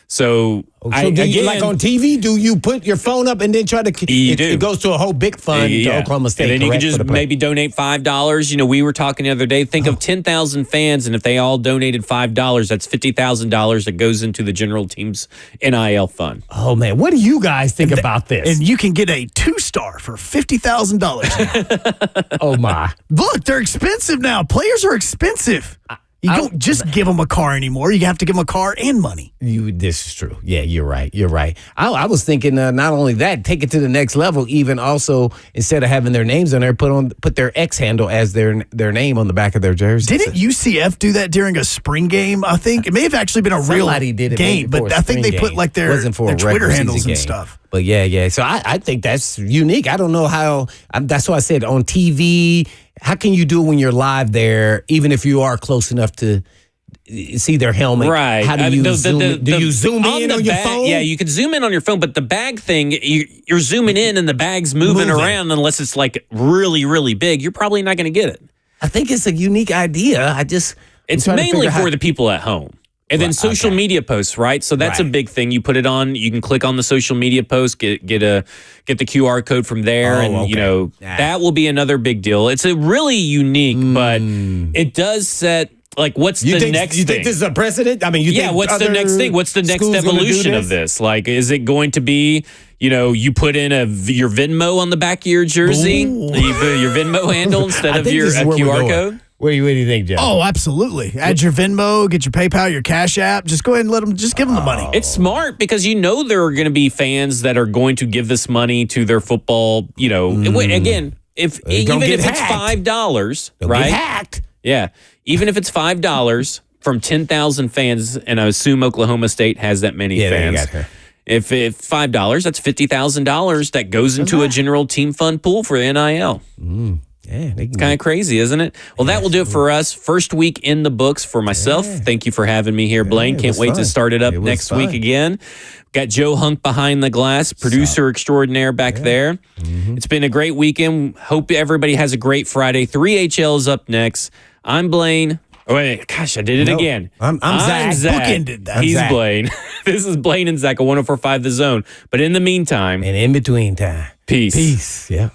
So
do you, like on TV, do you put your phone up and then try to? It goes to a whole big fund to Oklahoma State.
And then you can just maybe donate $5. You know, we were talking the other day. Think of 10,000 fans, and if they all donated $5, that's $50,000 that goes into the general team's NIL fund.
Oh man, what do you guys think about this?
And you can get a 2-star for $50,000.
Oh my!
Look, they're expensive now. Players are expensive. You don't just give them a car anymore. You have to give them a car and money.
This is true. Yeah, you're right. You're right. I was thinking not only that, take it to the next level. Even also, instead of having their names on there, put their X handle as their name on the back of their jersey.
Didn't UCF do that during a spring game? I think it may have actually been a real game, but I think they put like their Twitter handles and stuff.
But yeah. So I think that's unique. I don't know how. That's why I said on TV. How can you do it when you're live there, even if you are close enough to see their helmet?
Right.
How do you zoom in on your phone?
Yeah, you can zoom in on your phone, but the bag thing, you're zooming in and the bag's moving around unless it's like really, really big. You're probably not going to get it.
I think it's a unique idea.
It's mainly for the people at home. And then social media posts, right? So that's a big thing. You put it on. You can click on the social media post, get the QR code from there, that will be another big deal. It's a really unique, but it does set like what's the next thing?
You think this is a precedent? I mean,
what's the next thing? What's the next evolution of this? Like, is it going to be? You put in your Venmo on the back of your jersey, your Venmo handle instead of your QR code.
What do you think, Jeff?
Oh, absolutely. Add your Venmo, get your PayPal, your Cash App. Just go ahead and give them the money.
It's smart because there are going to be fans that are going to give this money to their football. Again, even if it's $5, right?
Get hacked.
Yeah, even if it's $5 from 10,000 fans, and I assume Oklahoma State has that many fans. If it's $5, that's $50,000 that goes into a general team fund pool for the NIL.
Yeah,
it's kind of crazy, isn't it? Well, that will do it for us. First week in the books for myself. Thank you for having me here, Blaine. Can't wait to start it up next week again. Got Joe Hunk behind the glass, producer extraordinaire back there. It's been a great weekend. Hope everybody has a great Friday. 3HL's up next. I'm Blaine. Oh, wait, gosh, I did it again.
I'm Zach.
Bookended that.
He's
Zach.
Blaine. This is Blaine and Zach at 104.5 The Zone. But in the meantime,
And in between time.
peace.
Peace. Yeah.